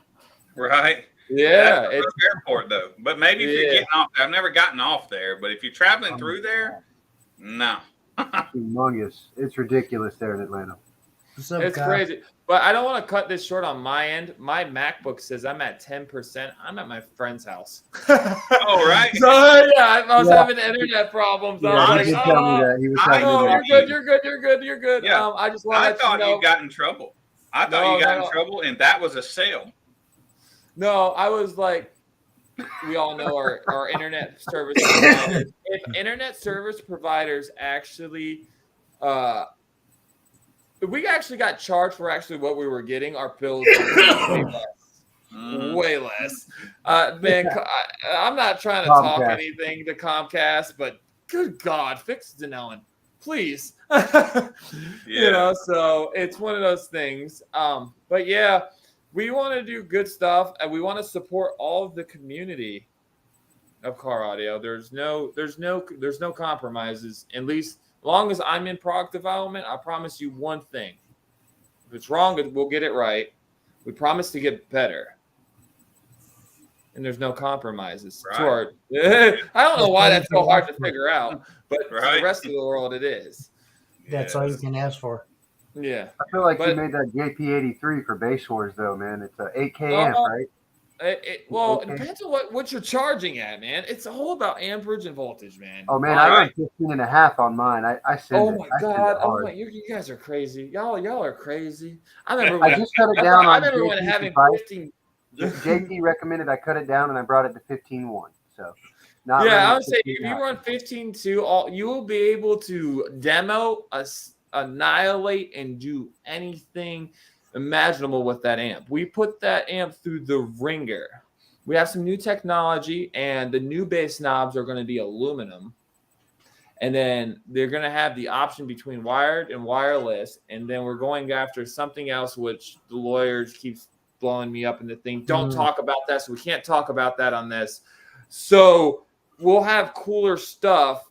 Right. Yeah. It's an airport, though. But maybe if you're getting off, I've never gotten off there. But if you're traveling through there, no. Humongous. It's ridiculous there in Atlanta. It's crazy. But I don't want to cut this short on my end. My MacBook says I'm at 10%. I'm at my friend's house. Oh, right. So, yeah, I was having internet problems. Yeah, I was he like, was telling me that. He was telling me you're good. You're good. Yeah. I just want I thought you got in trouble. I thought you got in trouble, and that was a sale. No, I was like, we all know our internet service providers. If internet service providers actually, we actually got charged for actually what we were getting. Our bills were way less. Man, I'm not trying to talk anything to Comcast, but good God, fix Danellen, please. You know, so it's one of those things. But yeah, we want to do good stuff, and we want to support all of the community of car audio. There's no compromises. At least as long as I'm in product development, I promise you one thing. If it's wrong, we'll get it right. We promise to get better. And there's no compromises. Right. I don't know why that's so hard to figure out, but for the rest of the world, it is. That's all you can ask for. Yeah. I feel like you made that JP83 for Bass Wars, though, man. It's a 8K amp, right? It depends on what you're charging at, man. It's all about amperage and voltage, man. Oh, man, I run 15.5 on mine. I send it. Oh, my God. Oh, my, you guys are crazy. Y'all are crazy. I remember I just cut it down. I remember when having 15. JP recommended I cut it down, and I brought it to 15.1. So, I would say if you run 15.2, you will be able to demo, annihilate, and do anything imaginable with that amp. We put that amp through the ringer. We have some new technology, and the new bass knobs are going to be aluminum. And then they're going to have the option between wired and wireless. And then we're going after something else, which the lawyers keep blowing me up in the thing. Don't talk about that. So we can't talk about that on this. So we'll have cooler stuff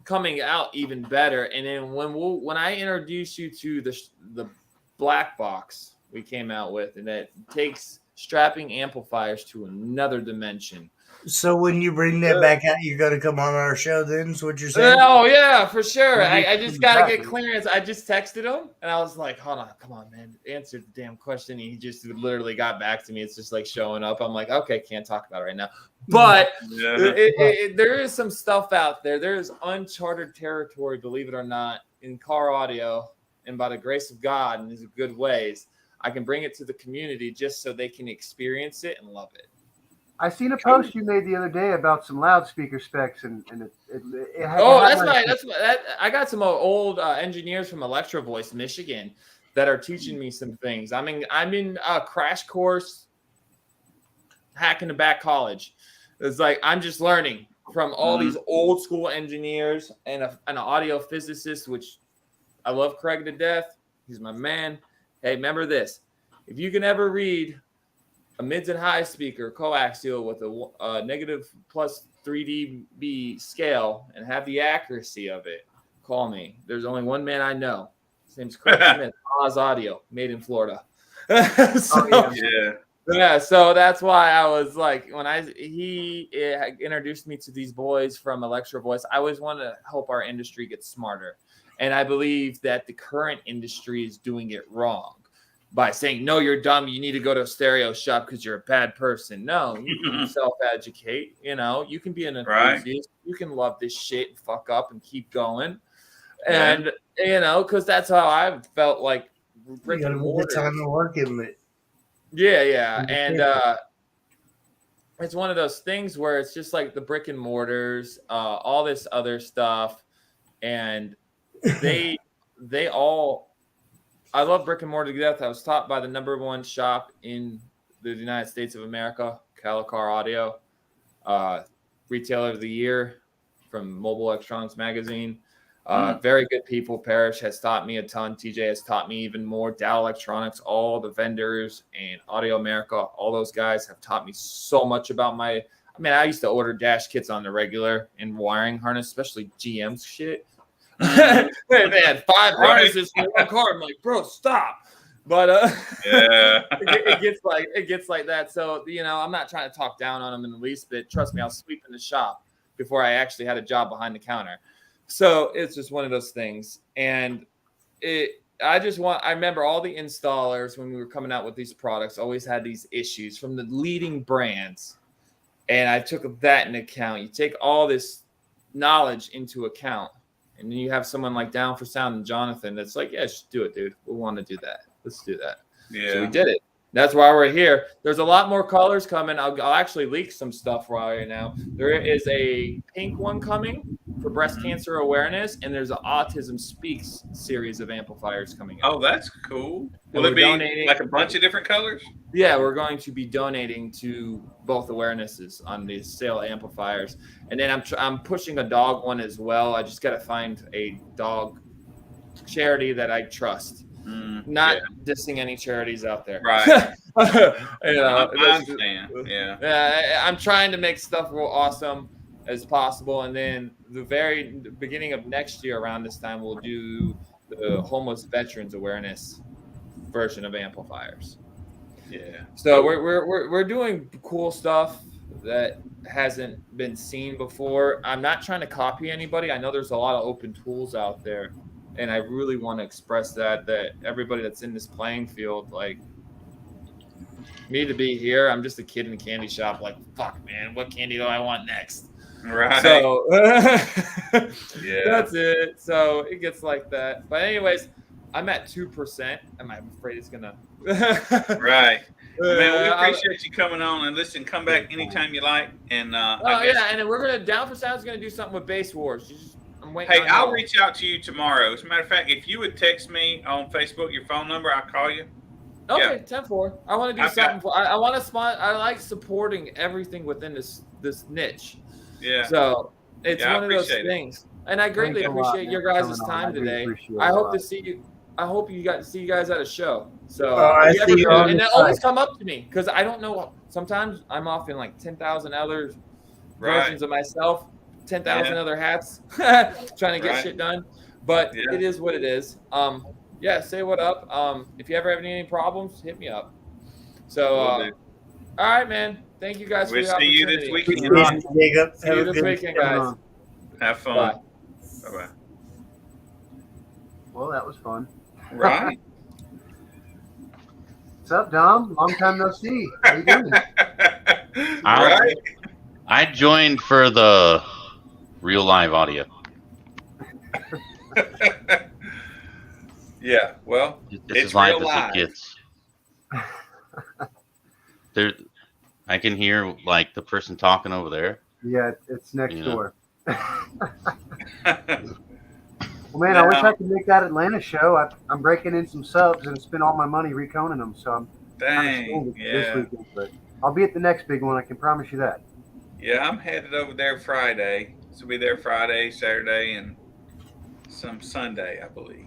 coming out even better. And then when I introduce you to the black box we came out with, and that takes strapping amplifiers to another dimension. So when you bring that back out, you're going to come on our show then, is what you're saying? Oh, yeah, for sure. I just got to get clearance. I just texted him, and I was like, hold on, come on, man. Answer the damn question. And he just literally got back to me. It's just like showing up. I'm like, okay, can't talk about it right now. But there is some stuff out there. There is uncharted territory, believe it or not, in car audio. And by the grace of God and his good ways, I can bring it to the community just so they can experience it and love it. I seen a post you made the other day about some loudspeaker specs, and I got some old engineers from Electro Voice, Michigan, that are teaching me some things. I'm in a crash course, hack in the back college. It's like I'm just learning from all these old school engineers and an audio physicist, which I love Craig to death. He's my man. Hey, remember this: if you can ever read a mids and high speaker coaxial with a negative plus 3 dB scale and have the accuracy of it, call me. There's only one man I know. His name's Craig Smith, Oz Audio, made in Florida. So that's why I was like, when he introduced me to these boys from Electro Voice, I always want to help our industry get smarter. And I believe that the current industry is doing it wrong by saying, no, you're dumb. You need to go to a stereo shop because you're a bad person. No, you can self-educate. You can be an enthusiast. Right. You can love this shit and fuck up and keep going. And, because that's how I felt like. You got to put the time to work in it. Yeah. And it's one of those things where it's just like the brick and mortars, all this other stuff. And they all, I love brick and mortar to death. I was taught by the #1 shop in the United States of America, Calicar Audio, Retailer of the Year from Mobile Electronics Magazine. Very good people. Parrish has taught me a ton. TJ has taught me even more. Dow Electronics, all the vendors, and Audio America, all those guys have taught me so much about I used to order dash kits on the regular and wiring harness, especially GM's shit. They had 5 harnesses for one car. I'm like, bro, stop. But it gets like that. So I'm not trying to talk down on them in the least bit. Trust me, I was sweeping the shop before I actually had a job behind the counter. So it's just one of those things. And I remember all the installers when we were coming out with these products always had these issues from the leading brands, and I took that into account. You take all this knowledge into account. And then you have someone like Down4Sound and Jonathan that's like, yeah, just do it, dude. We want to do that. Let's do that. Yeah. So we did it. That's why we're here. There's a lot more colors coming. I'll actually leak some stuff right now. There is a pink one coming for breast cancer awareness, and there's an Autism Speaks series of amplifiers coming out. Oh, that's cool. Will it be like a bunch of different colors? Yeah, we're going to be donating to both awarenesses on these sale amplifiers. And then I'm pushing a dog one as well. I just got to find a dog charity that I trust. Not dissing any charities out there. Right. I understand. Yeah. I'm trying to make stuff real awesome as possible. And then the beginning of next year around this time, we'll do the homeless veterans awareness version of amplifiers. Yeah. So we're doing cool stuff that hasn't been seen before. I'm not trying to copy anybody. I know there's a lot of open tools out there. And I really want to express that everybody that's in this playing field, like me to be here, I'm just a kid in a candy shop. Like, fuck, man, what candy do I want next? Right. So that's it. So it gets like that. But anyways, I'm at 2%. I'm afraid it's gonna. Right. Man, we appreciate you coming on, and listen, come back anytime you like. And and then we're gonna Down4Sound's gonna do something with Bass Wars. Hey, I'll reach out to you tomorrow. As a matter of fact, if you would text me on Facebook your phone number, I'll call you. Okay, 10-4. I want to do something. I want to spot. I like supporting everything within this niche. Yeah. So it's one of those things, and I greatly appreciate your guys' time today. I hope to see you. I hope you got to see you guys at a show. So and then always come up to me because I don't know. Sometimes I'm off in like 10,000 other versions of myself. 10,000 other hats trying to get shit done. But it is what it is. Yeah, say what up. If you ever have any problems, hit me up. So, all right, man. Thank you guys for the opportunity. See you this weekend. Jacob. See you this weekend, guys. Have fun. Bye. Bye-bye. Well, that was fun. Right. What's up, Dom? Long time no see. How you doing? Right. I joined for the real live audio. Yeah, well, It's as live as it gets. There, I can hear like the person talking over there. Yeah, it's next door. Well, man, Now, I wish I could make that Atlanta show. I'm breaking in some subs and spend all my money reconing them, so I'm dang, this weekend. But I'll be at the next big one. I can promise you that. Yeah, I'm headed over there Friday. So we'll be there Friday, Saturday, and some Sunday, I believe.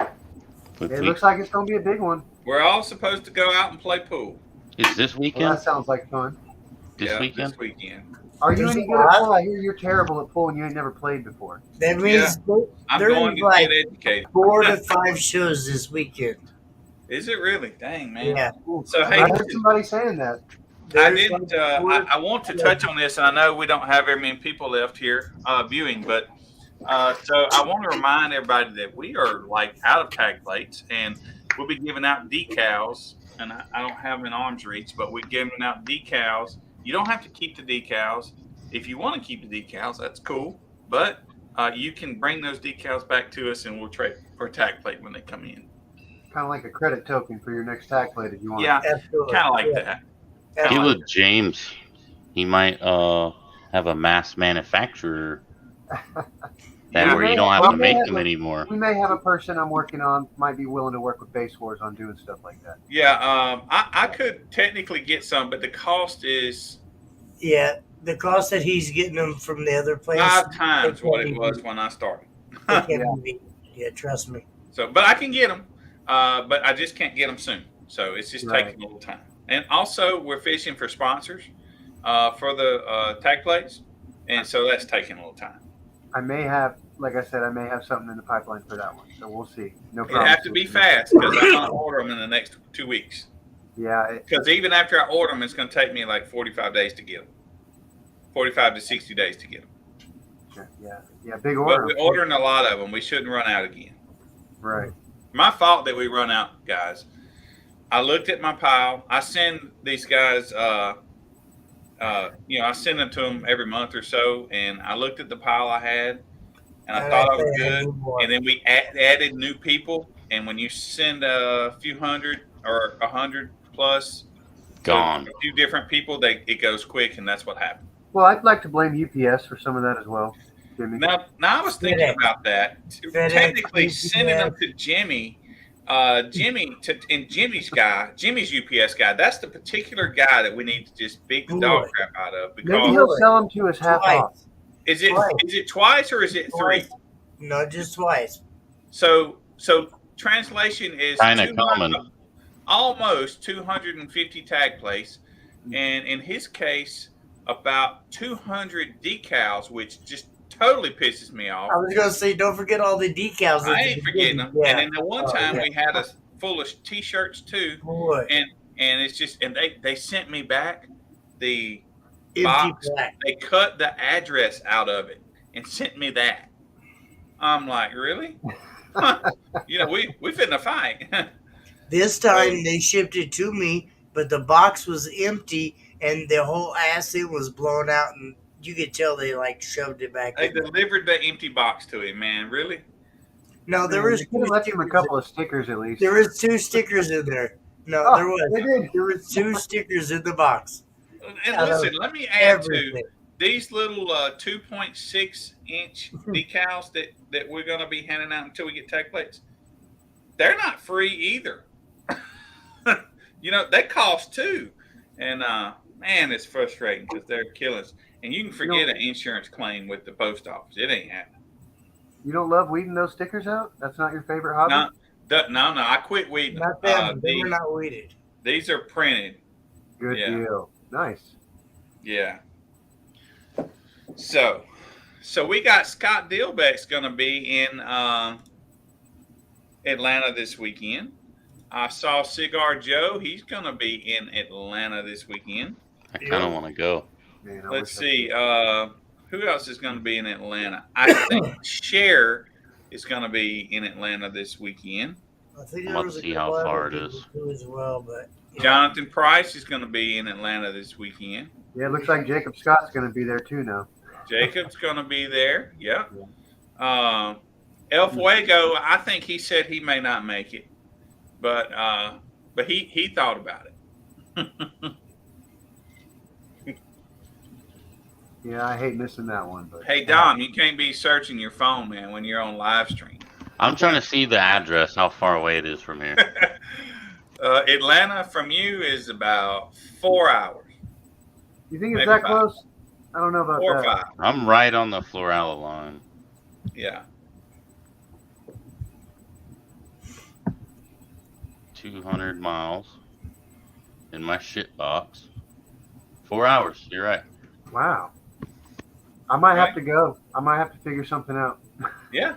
It looks like it's going to be a big one. We're all supposed to go out and play pool. Is this weekend? Well, that sounds like fun. This weekend? This weekend. Are you any good at pool? I hear you're terrible at pool and you ain't never played before. That means I'm there's going to like get educated. 4 to 5 shows this weekend. Is it really? Dang, man. Yeah. So, hey, I heard somebody saying that. I didn't. I want to touch on this, and I know we don't have very many people left here viewing, but so I want to remind everybody that we are like out of tag plates, and we'll be giving out decals. And I don't have them in arm's reach, but we're giving out decals. You don't have to keep the decals. If you want to keep the decals, that's cool. But you can bring those decals back to us, and we'll trade for a tag plate when they come in. Kind of like a credit token for your next tag plate if you want. Yeah, kind of like that. Get with James. He might have a mass manufacturer where you don't have to make them anymore. We may have a person I'm working on might be willing to work with Base Wars on doing stuff like that. Yeah, I could technically get some, but the cost is the cost that he's getting them from the other place 5 times what it was when I started. Yeah, trust me. So, but I can get them, but I just can't get them soon. So it's just taking a little time. And also, we're fishing for sponsors for the tag plates, and so that's taking a little time. I may have, like I said, something in the pipeline for that one. So we'll see. No problem. It have to be fast because I'm going to order them in the next 2 weeks. Yeah. Because even after I order them, it's going to take me like 45 days to get them. 45 to 60 days to get them. Yeah. Big order. But we're ordering a lot of them. We shouldn't run out again. Right. My fault that we run out, guys. I looked at my pile. I send these guys, I send them to them every month or so, and I looked at the pile I had, and I thought I was good. And then we added new people, and when you send a few hundred or 100 plus, gone. A few different people, it goes quick, and that's what happened. Well, I'd like to blame UPS for some of that as well, Jimmy. Now I was thinking about that. Technically, sending them to Jimmy. Jimmy's UPS guy. That's the particular guy that we need to just beat the dog crap out of. Because maybe he'll sell them to us half off. Is it twice or is it 3? No, just twice. So translation is kind of common. Almost 250 tag plates, and in his case, about 200 decals, which just totally pisses me off. I was gonna say, don't forget all the decals. I ain't forgetting them. Yeah. And then the one time we had a full of T-shirts too, and it's just, and they sent me back the box. They cut the address out of it and sent me that. I'm like, really? We finna fight. This time they shipped it to me, but the box was empty and the whole acid was blown out, and you could tell they like shoved it back. They delivered the empty box to him, man. Really? No, there was. Left him a couple of stickers at least. There was 2 stickers in there. No, there was. They did. There was 2 stickers in the box. And listen, let me add to these little 2.6 inch decals that we're going to be handing out until we get tag plates. They're not free either. They cost too. And man, it's frustrating because they're killing us. And you can forget an insurance claim with the post office. It ain't happening. You don't love weeding those stickers out? That's not your favorite hobby? No. I quit weeding. Not them. They were not weeded. These are printed. Good deal. Nice. Yeah. So, So we got Scott Dilbeck's going to be in Atlanta this weekend. I saw Cigar Joe. He's going to be in Atlanta this weekend. I kind of want to go. Man, I Let's wish I see. could. Who else is going to be in Atlanta? I think Cher is going to be in Atlanta this weekend. I think I'm there about was to a see couple how far other it people is. too as well, but Jonathan Price is going to be in Atlanta this weekend. Yeah, it looks like Jacob Scott's going to be there too now. Jacob's going to be there. Yeah. El Fuego, I think he said he may not make it, but he thought about it. Yeah, I hate missing that one. But Hey Dom, you can't be searching your phone, man, when you're on live stream. I'm trying to see the address, how far away it is from here. Atlanta from you is about 4 hours. You think it's maybe that 5. close? I don't know about 4 or that. 5. I'm right on the Florala line. Yeah. 200 miles in my shit box. 4 hours. You're right. Wow. I might have to go. I might have to figure something out. Yeah.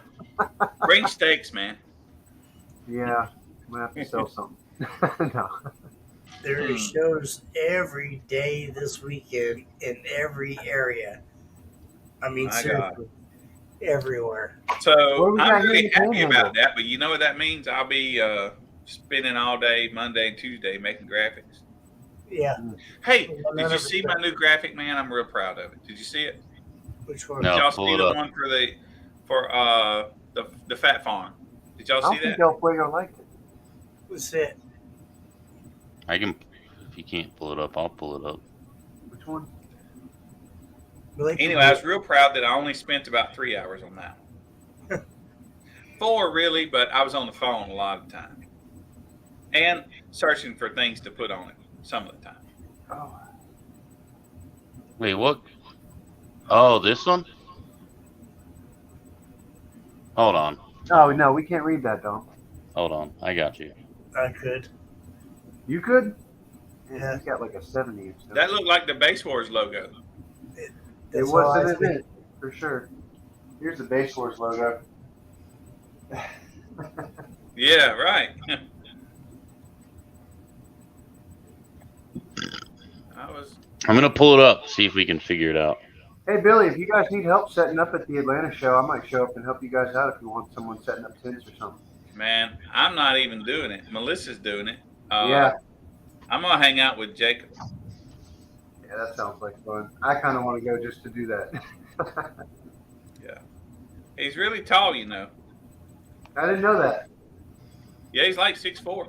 Bring steaks, man. Yeah, I'm gonna have to sell something. No. there are shows every day this weekend in every area. I mean, My seriously, everywhere. So we I'm got really here in happy Panhandle? about that, but you know what that means? I'll be spending all day Monday and Tuesday making graphics. Yeah. Hey, did you see my new graphic, man? I'm real proud of it. Did you see it? Which one? No. Did y'all pull see it the up. one for the Fat Farm? Did y'all I don't see think that? El Fuego liked it. What's it? I can. If you can't pull it up, I'll pull it up. Which one? Anyway, I was real proud that I only spent about 3 hours on that. 4 really, but I was on the phone a lot of the time. And searching for things to put on it some of the time. Oh, Wait, what? Oh, this one? Hold on. oh no, we can't read that, Dom. Hold on. I got you. I could. You could? Yeah. He's got like a 70-inch. That looked like the Base Wars logo. It That's all I was, think. it? For sure. Here's the Base Wars logo. Yeah, right. I'm gonna pull it up, see if we can figure it out. Hey, Billy, if you guys need help setting up at the Atlanta show, I might show up and help you guys out if you want someone setting up tents or something. Man, I'm not even doing it. Melissa's doing it. Yeah. I'm going to hang out with Jacob. Yeah, that sounds like fun. I kind of want to go just to do that. Yeah. He's really tall, you know. I didn't know that. Yeah, he's like 6'4".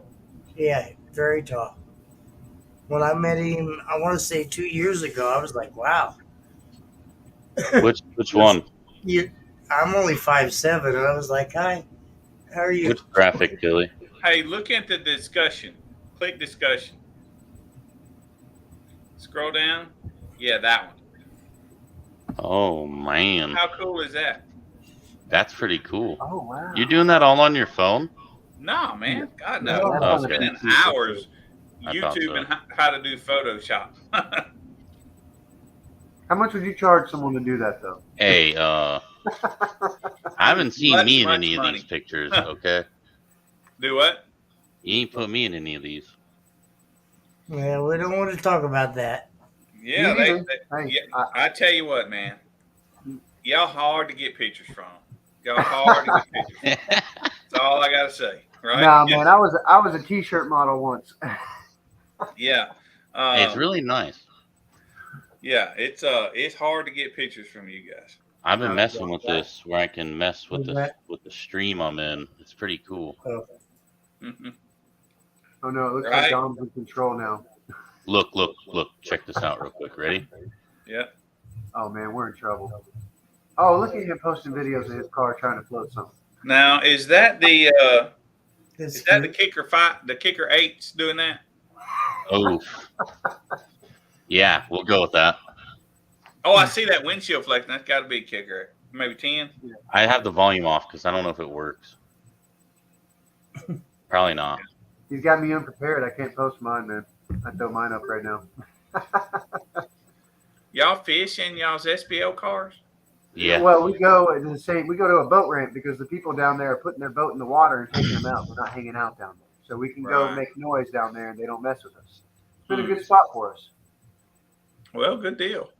Yeah, very tall. When I met him, I want to say 2 years ago, I was like, wow. Which one? I'm only 5'7", and I was like, hi, how are you? Which graphic, Billy? Hey, look at the discussion. Click discussion. Scroll down. Yeah, that one. Oh man, How cool is that? that's pretty cool. Oh, wow. You're doing that all on your phone? No, man. God, Yeah, no. that's I'm on the spending PC. hours I thought YouTube so. and how to do Photoshop. How much would you charge someone to do that, though? Hey, I haven't seen Much, me in much any of money. these pictures. Okay, Do what? you ain't put me in any of these. Yeah, we don't want to talk about that. Yeah, Me neither. Hey, yeah, I tell you what, man. Y'all hard to get pictures from. Y'all hard to get pictures from. That's all I gotta say, right? Nah, Yeah. man, I was a T-shirt model once. Yeah. Hey, it's really nice. Yeah, it's hard to get pictures from you guys. I've been Oh, messing yeah. with this where I can mess with What's the stream I'm in. It's pretty cool. Hmm. Oh no, it looks Right. like Dom's in control now. Look! Check this out real quick. Ready? Yeah. Oh man, we're in trouble. Oh, look at him posting videos of his car trying to float something. Now, is that the It's is that the kicker fight? The kicker 8's doing that? Oh, yeah, we'll go with that. Oh, I see that windshield flexing. That's got to be a kicker. Maybe 10. I have the volume off because I don't know if it works. Probably not. He's got me unprepared. I can't post mine, man. I throw mine up right now. Y'all fish in y'all's SBL cars? Yeah. Well, we go to the same. We go to a boat ramp because the people down there are putting their boat in the water and taking them out. We're not hanging out down there, so we can go Right. make noise down there, and they don't mess with us. It's been a Hmm. good spot for us. Well, good deal.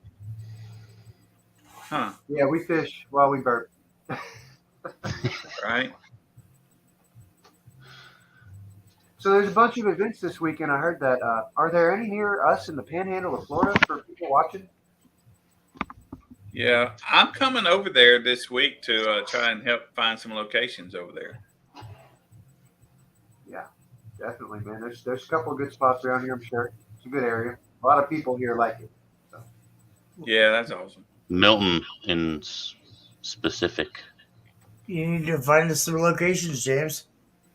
Huh. Yeah, we fish while we burp. Right. So there's a bunch of events this weekend. I heard that. Are there any near us in the Panhandle of Florida for people watching? Yeah, I'm coming over there this week to try and help find some locations over there. Yeah, definitely, man. There's a couple of good spots around here. I'm sure it's a good area. A lot of people here like it. So. Yeah, that's awesome. Milton in specific. You need to find us some locations, James.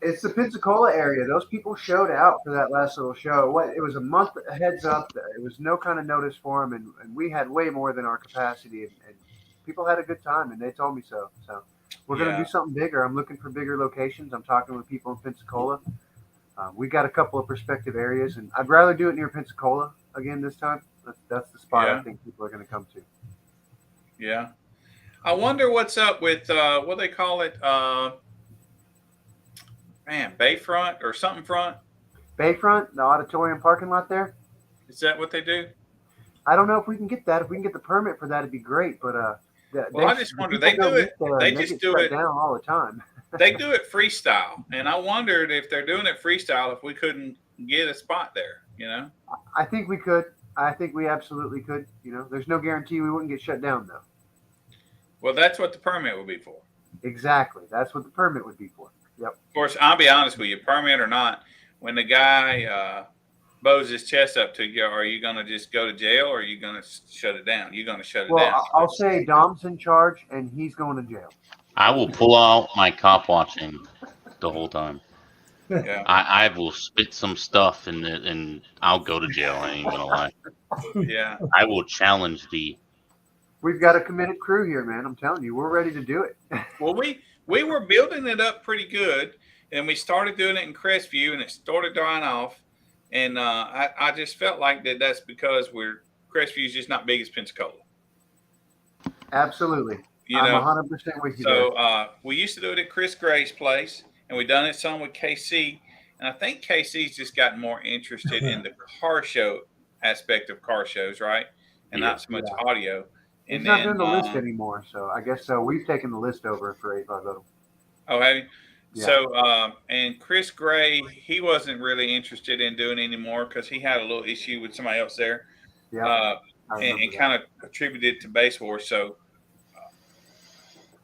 It's the Pensacola area. Those people showed out for that last little show. It was a month heads up. It was no kind of notice for them, and we had way more than our capacity, and people had a good time, and they told me so. So we're going to do something bigger. I'm looking for bigger locations. I'm talking with people in Pensacola. We got a couple of prospective areas, and I'd rather do it near Pensacola again this time. That's the spot I think people are going to come to. Yeah. I wonder what's up with what they call it, Bayfront or something front. Bayfront, the auditorium parking lot there. Is that what they do? I don't know if we can get that. If we can get the permit for that, it'd be great. But I just wonder. They do it. They just do it down all the time. They do it freestyle, and I wondered if they're doing it freestyle, if we couldn't get a spot there. You know. I think we could. I think we absolutely could. You know, there's no guarantee we wouldn't get shut down though. Well, that's what the permit would be for. Exactly. That's what the permit would be for. Yep. Of course, I'll be honest with you, permit or not, when the guy bows his chest up to you, are you going to just go to jail or are you going to shut it down? You're going to shut it down. Well, I'll say Dom's in charge and he's going to jail. I will pull out my cop watching the whole time. Yeah. I will spit some stuff and I'll go to jail. I ain't gonna lie. Yeah. I will challenge the. We've got a committed crew here, man. I'm telling you, we're ready to do it. Well, we were building it up pretty good, and we started doing it in Crestview, and it started drying off. And I just felt like that's because Crestview's just not big as Pensacola. Absolutely. You I'm know, 100% with you. So we used to do it at Chris Gray's place, and we done it some with KC. And I think KC's just gotten more interested in the car show aspect of car shows, right? And not so much audio. He's not doing the list anymore, so I guess so. We've taken the list over for 850. Oh, have you? Yeah. So, and Chris Gray, he wasn't really interested in doing it anymore because he had a little issue with somebody else there. Yeah. And kind of attributed it to Base Wars. So,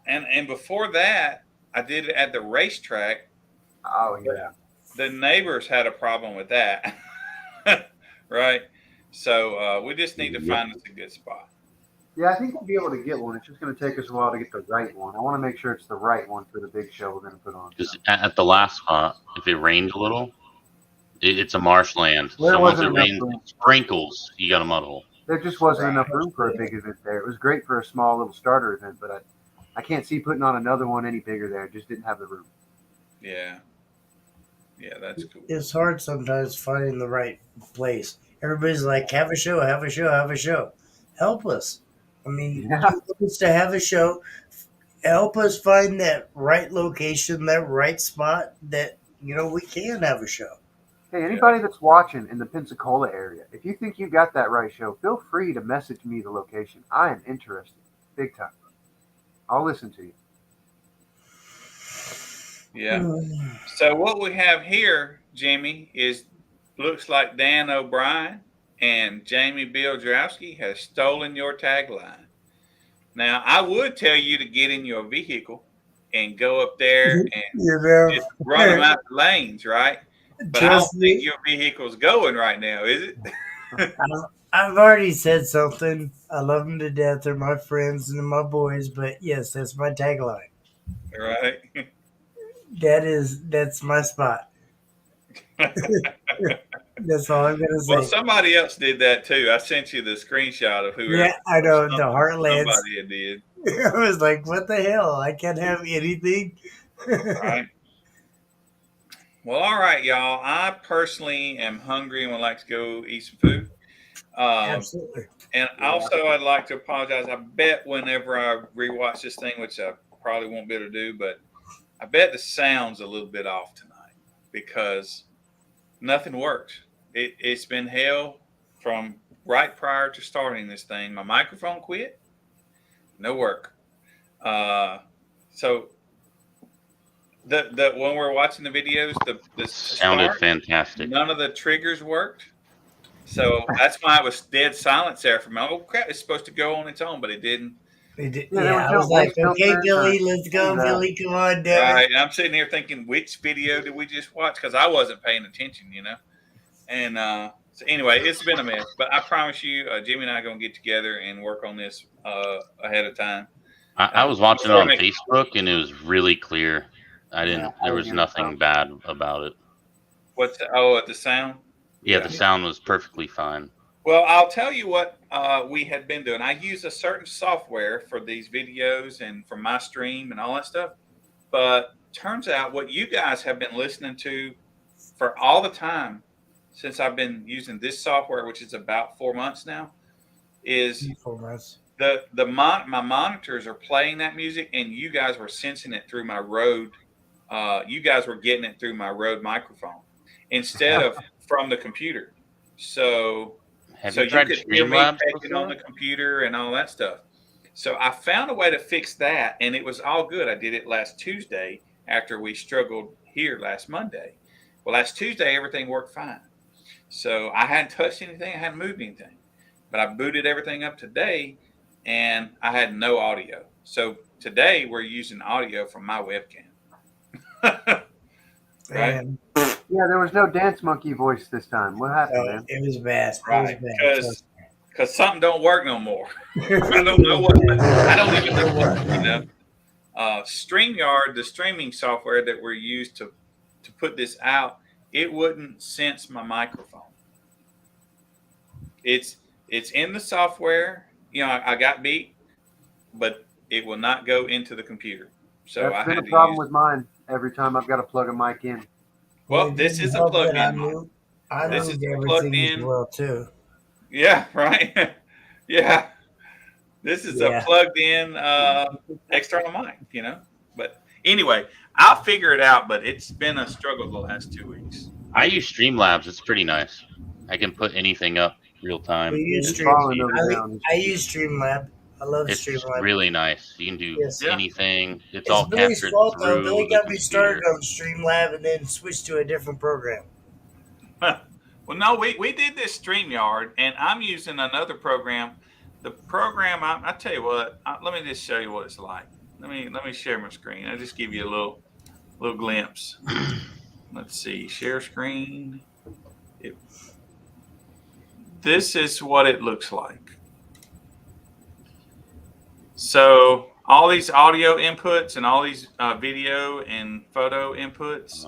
and before that, I did it at the racetrack. Oh, yeah. The neighbors had a problem with that. Right? So, we just need to find us a good spot. Yeah, I think we'll be able to get one. It's just going to take us a while to get the right one. I want to make sure it's the right one for the big show we're going to put on. Because at the last spot, if it rains a little, it's a marshland. There so once it wasn't rains, enough room. sprinkles, you got a mud hole. There just wasn't enough room for a big event there. It was great for a small little starter event, but I can't see putting on another one any bigger there. It just didn't have the room. Yeah. Yeah, that's cool. It's hard sometimes finding the right place. Everybody's like, have a show, have a show, have a show. Help us. I mean, you want us to have a show. Help us find that right location, that right spot that, we can have a show. Hey, anybody that's watching in the Pensacola area, if you think you got that right show, feel free to message me the location. I am interested. Big time. I'll listen to you. Yeah. So what we have here, Jimmy, looks like Dan O'Brien and Jamie Bieldrowski has stolen your tagline. Now, I would tell you to get in your vehicle and go up there and just run them out the lanes, right? But I don't think your vehicle's going right now, is it? I've already said something. I love them to death. They're my friends and my boys. But yes, that's my tagline. Right. That's my spot. That's all I'm gonna say. Well, somebody else did that too. I sent you the screenshot of whoever. Yeah, I know the Heartlands. Somebody did. I was like, "What the hell? I can't have anything." Right. Well, all right, y'all. I personally am hungry and would like to go eat some food. Absolutely. And also, I'd like to apologize. I bet whenever I rewatch this thing, which I probably won't be able to do, but I bet the sound's a little bit off tonight because nothing worked. It's been hell from right prior to starting this thing. My microphone quit, no work. So the when we're watching the videos, the Sounded start, fantastic. none of the triggers worked. So that's why it was dead silence there for me. Oh crap! It's supposed to go on its own, but it didn't. It did, Yeah, there yeah, was I no was like, voice okay, filter Billy, or let's go, any of that. Billy, come on, damn Right, it. and I'm sitting here thinking, which video did we just watch? Because I wasn't paying attention, And so anyway, it's been a mess. But I promise you, Jimmy and I are going to get together and work on this ahead of time. I was watching it on Facebook, and it was really clear. There was nothing bad about it. The sound? Yeah, the sound was perfectly fine. Well, I'll tell you what we had been doing. I use a certain software for these videos and for my stream and all that stuff. But turns out what you guys have been listening to for all the time since I've been using this software, which is about 4 months now, is 4 months. my monitors are playing that music, and you guys were sensing it through my Rode. You guys were getting it through my Rode microphone instead of from the computer. So you could hear me taking on the computer and all that stuff. So I found a way to fix that, and it was all good. I did it last Tuesday after we struggled here last Monday. Well, last Tuesday, everything worked fine. So I hadn't touched anything. I hadn't moved anything. But I booted everything up today, and I had no audio. So today, we're using audio from my webcam. Right? And, Yeah, there was no dance monkey voice this time. What happened, man? it was bad. Right. It was bad. Because something don't work no more. I don't know what. I don't even know what. StreamYard, the streaming software that we're used to put this out, it wouldn't sense my microphone. It's in the software. I got beat, but it will not go into the computer. So That's been a problem with mine. Every time I've got to plug a mic in. Well, this is a plug-in. I This moved is everything plugged as in. well too. Yeah, right. Yeah, this is a plugged-in external mic. But anyway, I'll figure it out. But it's been a struggle the last 2 weeks. I use Streamlabs. It's pretty nice. I can put anything up real time. I use Streamlab. I love It's Streamlab. really nice. You can do anything. It's all Billy's captured fault, through Billy the got me started computer. on Streamlab and then switched to a different program. Well, no, we did this StreamYard, and I'm using another program. The program, I tell you what, let me just show you what it's like. Let me share my screen. I'll just give you a little glimpse. Let's see, share screen. This is what it looks like. So all these audio inputs and all these video and photo inputs.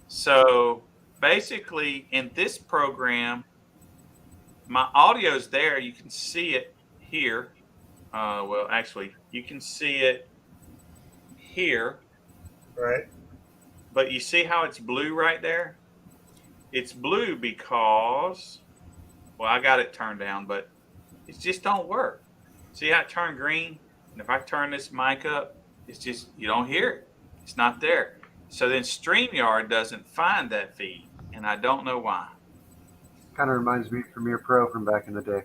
So basically, in this program, my audio is there. You can see it here. Well, actually, you can see it here. Right. But you see how it's blue right there? It's blue because, well, I got it turned down, but it just don't work. See how it turned green? And if I turn this mic up, it's just, you don't hear it. It's not there. So then StreamYard doesn't find that feed, and I don't know why. Kind of reminds me of Premiere Pro from back in the day.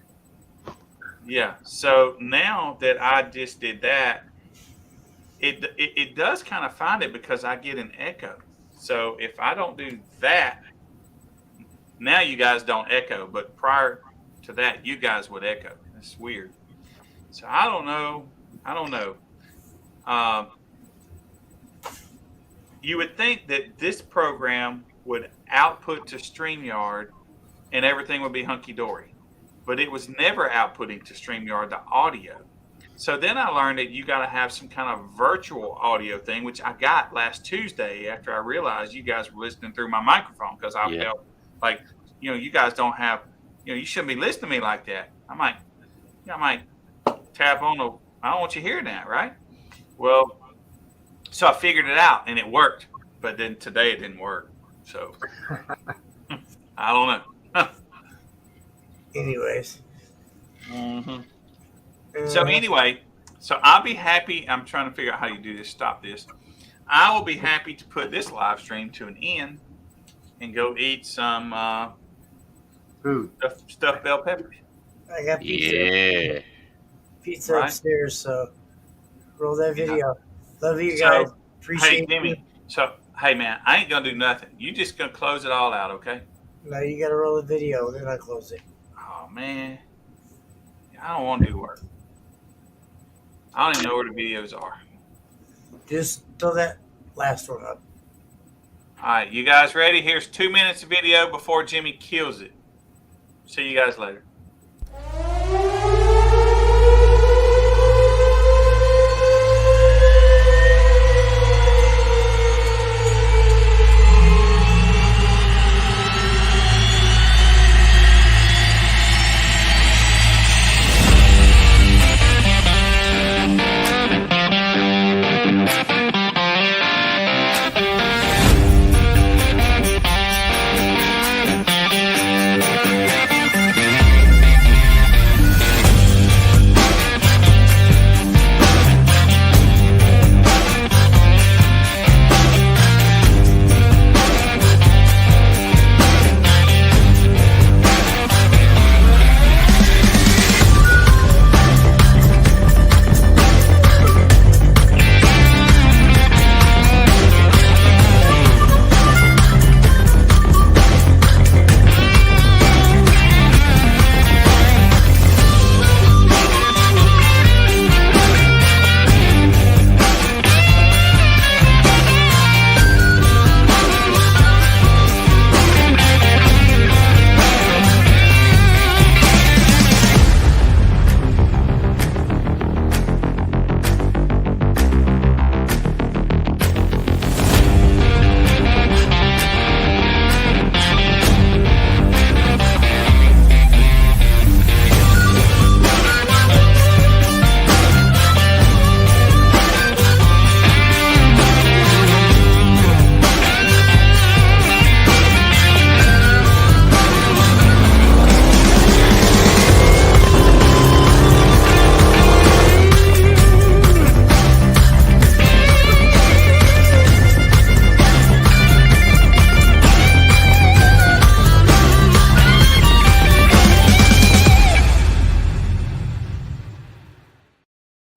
Yeah. So now that I just did that, it does kind of find it because I get an echo. So if I don't do that, now you guys don't echo, but prior to that, you guys would echo. That's weird. So I don't know. You would think that this program would output to StreamYard and everything would be hunky-dory. But it was never outputting to StreamYard the audio. So then I learned that you got to have some kind of virtual audio thing, which I got last Tuesday after I realized you guys were listening through my microphone because I felt like, you guys don't have, you shouldn't be listening to me like that. I might tap on I don't want you hearing that, right? Well, so I figured it out and it worked, but then today it didn't work. So I don't know. Anyways. Mm-hmm. So anyway, so I'll be happy. I'm trying to figure out how you do this. Stop this. I will be happy to put this live stream to an end and go eat some Food. stuffed bell peppers. I got pizza. Yeah. Pizza Right. upstairs, so roll that Yeah. video. Love you So, guys. Hey, Appreciate you. Jimmy. So, hey, man, I ain't gonna do nothing. You just gonna close it all out, okay? Now you gotta roll the video, then I close it. Oh man, I don't want to do work. I don't even know where the videos are. Just throw that last one up. All right, you guys ready? Here's 2 minutes of video before Jimmy kills it. See you guys later.